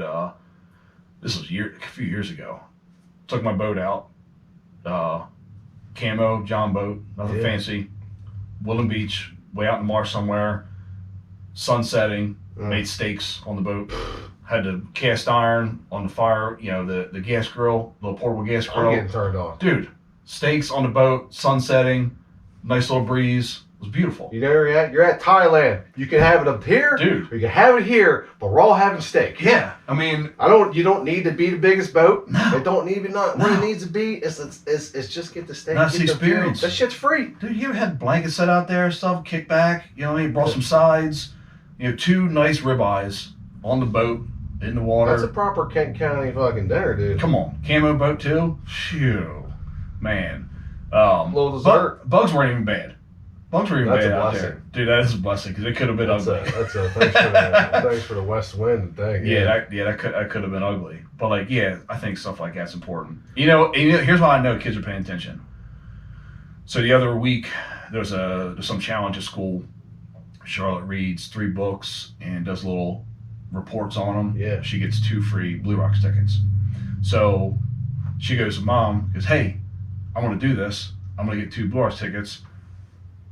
This was a few years ago. Took my boat out. Camo John boat, nothing fancy. Woodland Beach, way out in the marsh somewhere. Sun setting. Made steaks on the boat. Had the cast iron on the fire. You know the gas grill, little portable gas grill. I'm getting turned on, dude. Steaks on the boat, sun setting, nice little breeze. It was beautiful. You know where you're at? You're at Thailand. You can have it up here, dude. Or you can have it here, but we're all having steak. Yeah, I mean, you don't need to be the biggest boat. No, it don't even what it needs to be. It's just get the steak. That's the experience. That shit's free, dude. You ever had blankets set out there, stuff, kick back? You know what I mean? Brought some sides. You know, 2 nice ribeyes on the boat in the water. That's a proper Kent County fucking dinner, dude. Come on, camo boat too. Phew, man. Little dessert. Bugs weren't even bad. Bugs were even That's bad a out blessing. there, dude. That is a blessing because it could have been ugly. Thanks for the west wind thing. That could have been ugly. But like, yeah, I think stuff like that's important. You know, here's why I know kids are paying attention. So the other week there's some challenge at school. Charlotte reads 3 books and does little reports on them. Yeah. She gets 2 free Blue Rocks tickets. So she goes to Mom, goes, hey, I want to do this. I'm going to get 2 Blue Rocks tickets.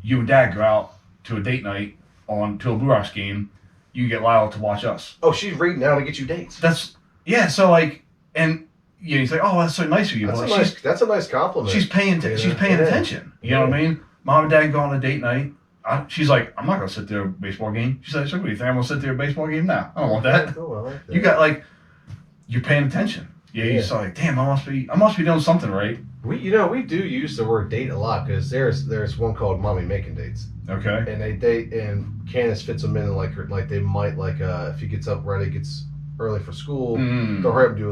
You and Dad go out to a date night to a Blue Rocks game. You can get Lyle to watch us. Oh, she's reading now to get you dates. So like, and you know, he's like, oh, that's so nice of you. That's a nice compliment. She's paying attention. You know what I mean? Mom and Dad go on a date night. She's like, I'm not going to sit there at a baseball game. She's like, so what do you think? I'm going to sit there at a baseball game? No, I don't want that. Oh, I like that. You got like, you're paying attention. Yeah, you're just like, damn, I must be doing something right. We do use the word date a lot because there's one called Mommy Making Dates. Okay. And they date, and Candace fits them in like they might if he gets up ready, gets early for school, they'll have him do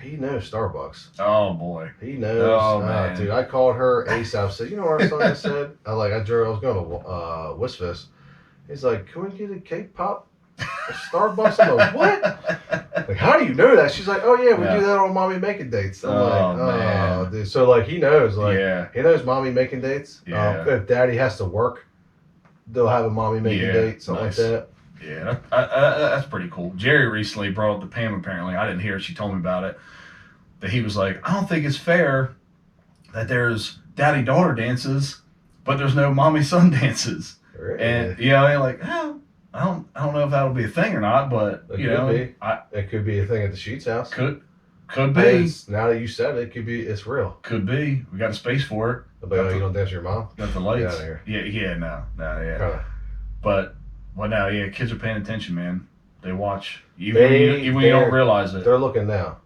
he knows Starbucks. Oh boy. He knows. Oh man. Dude, I called her ASAP. Said, you know what our son just said? I was going to Wistfest. He's like, can we get a cake pop? A Starbucks? I'm like, what? Like, how do you know that? She's like, oh yeah, we do that on Mommy Making Dates. I'm man. Dude. So like he knows, he knows Mommy Making Dates. Yeah. If Daddy has to work, they'll have a Mommy Making Date, something like that. Yeah, that's pretty cool. Jerry recently brought up to Pam, apparently. I didn't hear it. She told me about it. That he was like, I don't think it's fair that there's daddy-daughter dances, but there's no mommy-son dances. Really? And, like, oh, I don't know if that'll be a thing or not, but, it could be a thing at the Sheets house. Could be. Now that you said it, it's real. Could be. We got a space for it. But you don't dance with your mom? Got the lights. Get out of here. Yeah, no, yeah. Kinda. But... Well, now, yeah, kids are paying attention, man. They watch. Even when you don't realize it. They're looking now.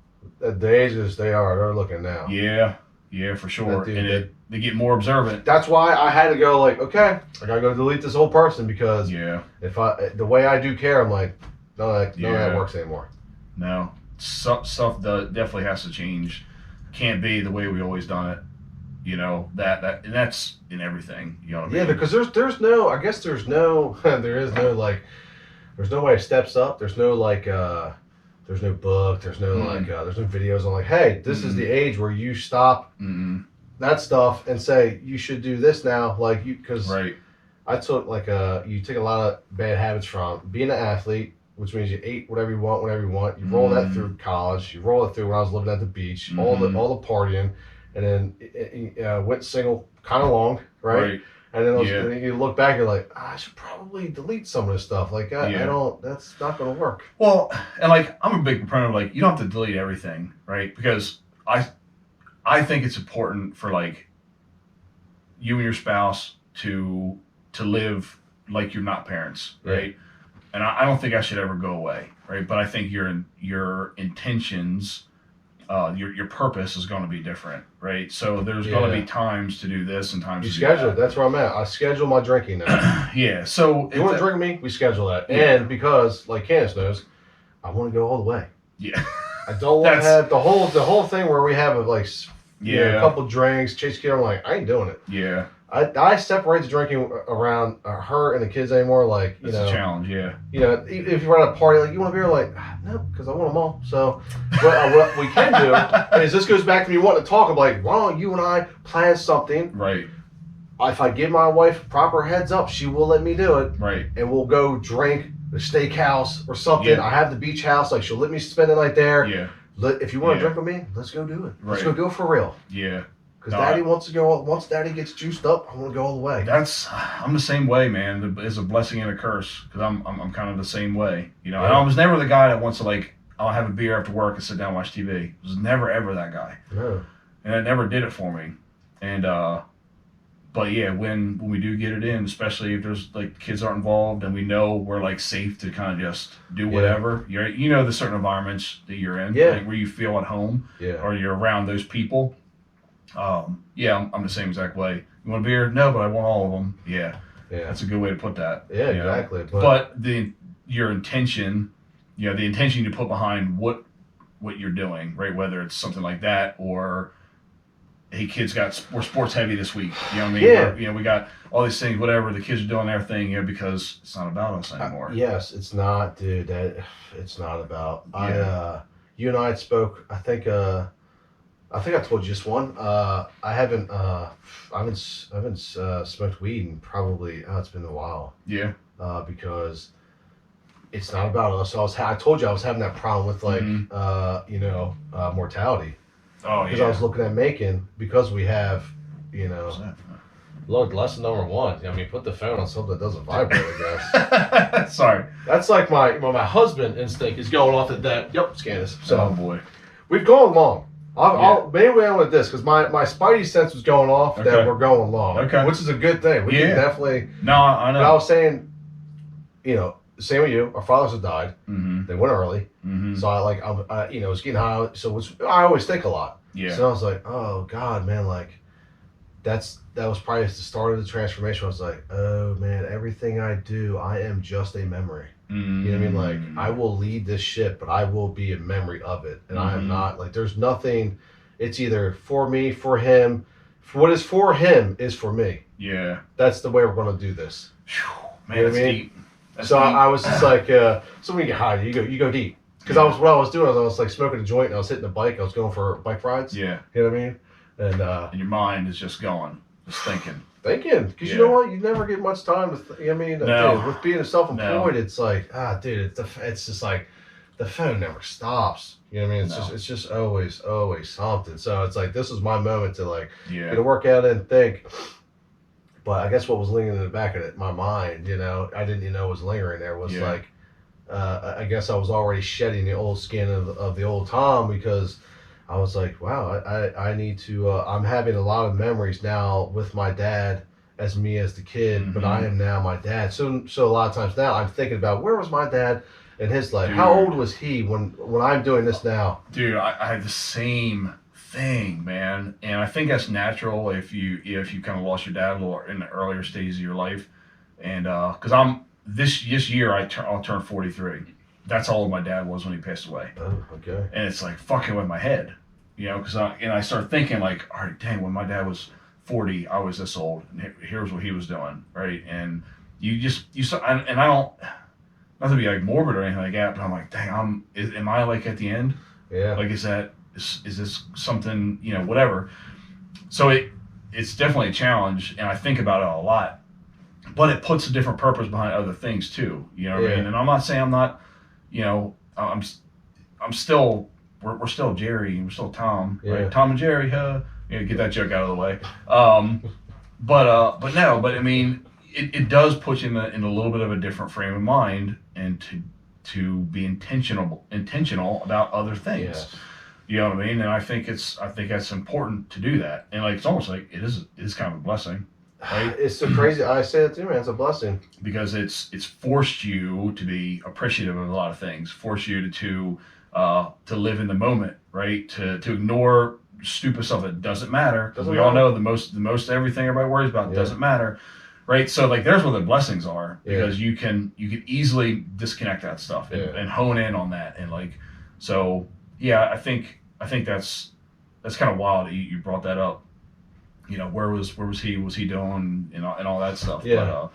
At the ages they're looking now. Yeah, for sure. And they get more observant. That's why I had to go I gotta go delete this whole person because if the way I do care, I'm like, none of that works anymore. No, stuff definitely has to change. Can't be the way we always done it. You know, and that's in everything. You know what I mean? Yeah, because there's no way it steps up. There's no there's no book. There's no there's no videos on hey, this is the age where you stop that stuff and say you should do this now. Because I took you take a lot of bad habits from being an athlete, which means you ate whatever you want, whenever you want. You roll that through college. You roll it through when I was living at the beach. All the partying. And then it went single kind of long, right? And then you look back, you're like, I should probably delete some of this stuff. That's not going to work. Well, and I'm a big proponent of you don't have to delete everything, right? Because I think it's important for you and your spouse to live like you're not parents, right? and I don't think I should ever go away, right? But I think your intentions, your purpose is going to be different, right? So there's going to be times to do this and times you to schedule do it. That's where I'm at. I schedule my drinking now. Yeah. So You want to drink with me? We schedule that. Yeah. And because, like Candace knows, I want to go all the way. Yeah. I don't want to have the whole thing where we have a couple drinks, chase kid. I'm like, I ain't doing it. Yeah. I separate the drinking around her and the kids anymore. Like, It's a challenge, yeah. If you're at a party, like, you want a beer? Like, no, because I want them all. So, what we can do is this goes back to me wanting to talk. I'm like, why don't you and I plan something? Right. If I give my wife proper heads up, she will let me do it. Right. And we'll go drink at a steakhouse or something. Yeah. I have the beach house. Like, she'll let me spend the night there. Yeah. If you want to drink with me, let's go do it. Let's go do it for real. Yeah. Because Daddy wants to go. Once Daddy gets juiced up, I want to go all the way. I'm the same way, man. It's a blessing and a curse because I'm kind of the same way. And I was never the guy that wants to like, I'll have a beer after work and sit down and watch TV. I was never ever that guy. No. And it never did it for me. And but yeah, when we do get it in, especially if there's like kids aren't involved and we know we're like safe to kind of just do whatever. The certain environments that you're in, like where you feel at home, or you're around those people. I'm the same exact way. You want a beer? No, but I want all of them. Yeah. That's a good way to put that. Yeah, exactly. But your intention, the intention you put behind what you're doing, right? Whether it's something like that or, hey, kids we're sports heavy this week. You know what I mean? Yeah. We got all these things, whatever. The kids are doing their thing, because it's not about us anymore. Yes, it's not, dude. It's not about. Yeah. You and I had spoke. I think I told you just one. I haven't smoked weed in probably. It's been a while. Yeah. Because it's not about us. I told you I was having that problem with like mortality. Oh, because I was looking at Macon because we have Look, lesson number one. I mean, put the phone on something that doesn't vibrate, I guess. Sorry. That's like my husband instinct is going off at that. Yep, scan this. So, oh, boy. We've gone long. Maybe we end with this because my spidey sense was going off that we're going long. Okay. Which is a good thing. We can definitely. No, I know. But I was saying, same with you. Our fathers have died. Mm-hmm. They went early. Mm-hmm. So I was getting high. So I always think a lot. Yeah. So I was like, oh God, man, like that was probably the start of the transformation. I was like, oh man, everything I do, I am just a memory. Mm-hmm. You know what I mean? Like I will lead this ship, but I will be a memory of it. And I am not like, there's nothing, it's either for me, for him. What is for him is for me. Yeah. That's the way we're going to do this. Man, you know that's deep. That's so deep. I was just like, so when you get high, you go deep. Because what I was doing was I was like smoking a joint and I was hitting the bike. I was going for bike rides. Yeah. You know what I mean? And your mind is just going, just thinking. Because you know what? You never get much time with. I mean, No. dude, with being self-employed, it's like, dude, it's just like the phone never stops. You know what I mean? It's just always something. So it's like this is my moment to like get a workout and think. But I guess what was lingering in the back of my mind, I didn't even know was lingering there was like, I guess I was already shedding the old skin of the old Tom because I was like, wow, I need to, I'm having a lot of memories now with my dad as me as the kid, but I am now my dad. So a lot of times now I'm thinking about where was my dad in his life? Dude. How old was he when I'm doing this now? Dude, I have the same thing, man. And I think that's natural if you kind of lost your dad a little in the earlier stages of your life. And because this year I'll turn 43. That's how old my dad was when he passed away. Oh, okay. And it's like fucking with my head, because I start thinking like, all right, dang, when my dad was 40, I was this old, and here's what he was doing, right? And and I don't, not to be like morbid or anything like that, but I'm like, dang, am I like at the end? Yeah. Like, is this something, whatever. So it's definitely a challenge, and I think about it a lot. But it puts a different purpose behind other things too. You know what I mean? And I'm not saying I'm not, I'm still, we're still Jerry and we're still Tom, right? Tom and Jerry, get that joke out of the way. But I mean, it does put you in a little bit of a different frame of mind and to be intentional about other things. Yes. You know what I mean? And I think that's important to do that. And like, it's almost like it is kind of a blessing. right? It's so crazy. I say that too, man. It's a blessing. Because it's forced you to be appreciative of a lot of things, forced you to live in the moment, right? To ignore stupid stuff that doesn't matter, because we all know the most everything everybody worries about doesn't matter, right? So like there's where the blessings are, because you can easily disconnect that stuff and hone in on that, and like, so yeah, I think that's kind of wild that you brought that up. You know, where was he? Was he doing and all that stuff? Yeah.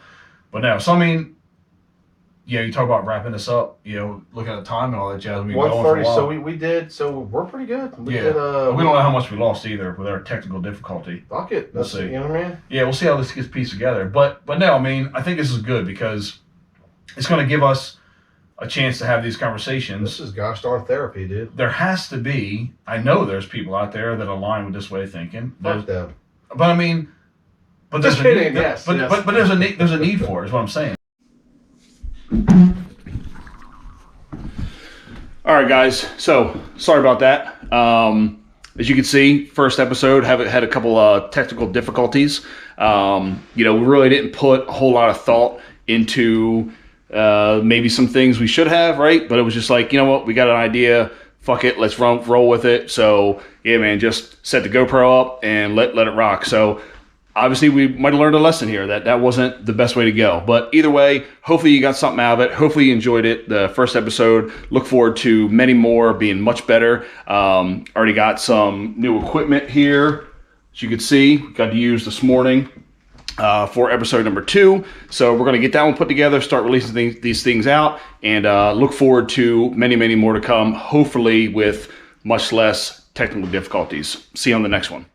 But no. So I mean, yeah, you talk about wrapping this up. You know, looking at the time and all that jazz. 1:30. So we did. So we're pretty good. We did. We don't know how much we lost either with our technical difficulty. Fuck it. We'll see. You know what I mean? Yeah, we'll see how this gets pieced together. But no, I mean, I think this is good because it's going to give us a chance to have these conversations. This is gosh darn therapy, dude. There has to be. I know there's people out there that align with this way of thinking. Fuck them. But I mean, but there's just kidding. Yes. But there's a need for it. Is what I'm saying. All right, guys. So sorry about that. As you can see, first episode had a couple technical difficulties. We really didn't put a whole lot of thought into maybe some things we should have, right? But it was just like, you know what, we got an idea. Fuck it, let's roll with it. So yeah, man, just set the GoPro up and let it rock. So obviously we might have learned a lesson here that wasn't the best way to go. But either way, hopefully you got something out of it. Hopefully you enjoyed it, the first episode. Look forward to many more being much better. Already got some new equipment here, as you can see, got to use this morning for episode number 2. So we're going to get that one put together, start releasing these things out, and look forward to many, many more to come, hopefully with much less technical difficulties. See you on the next one.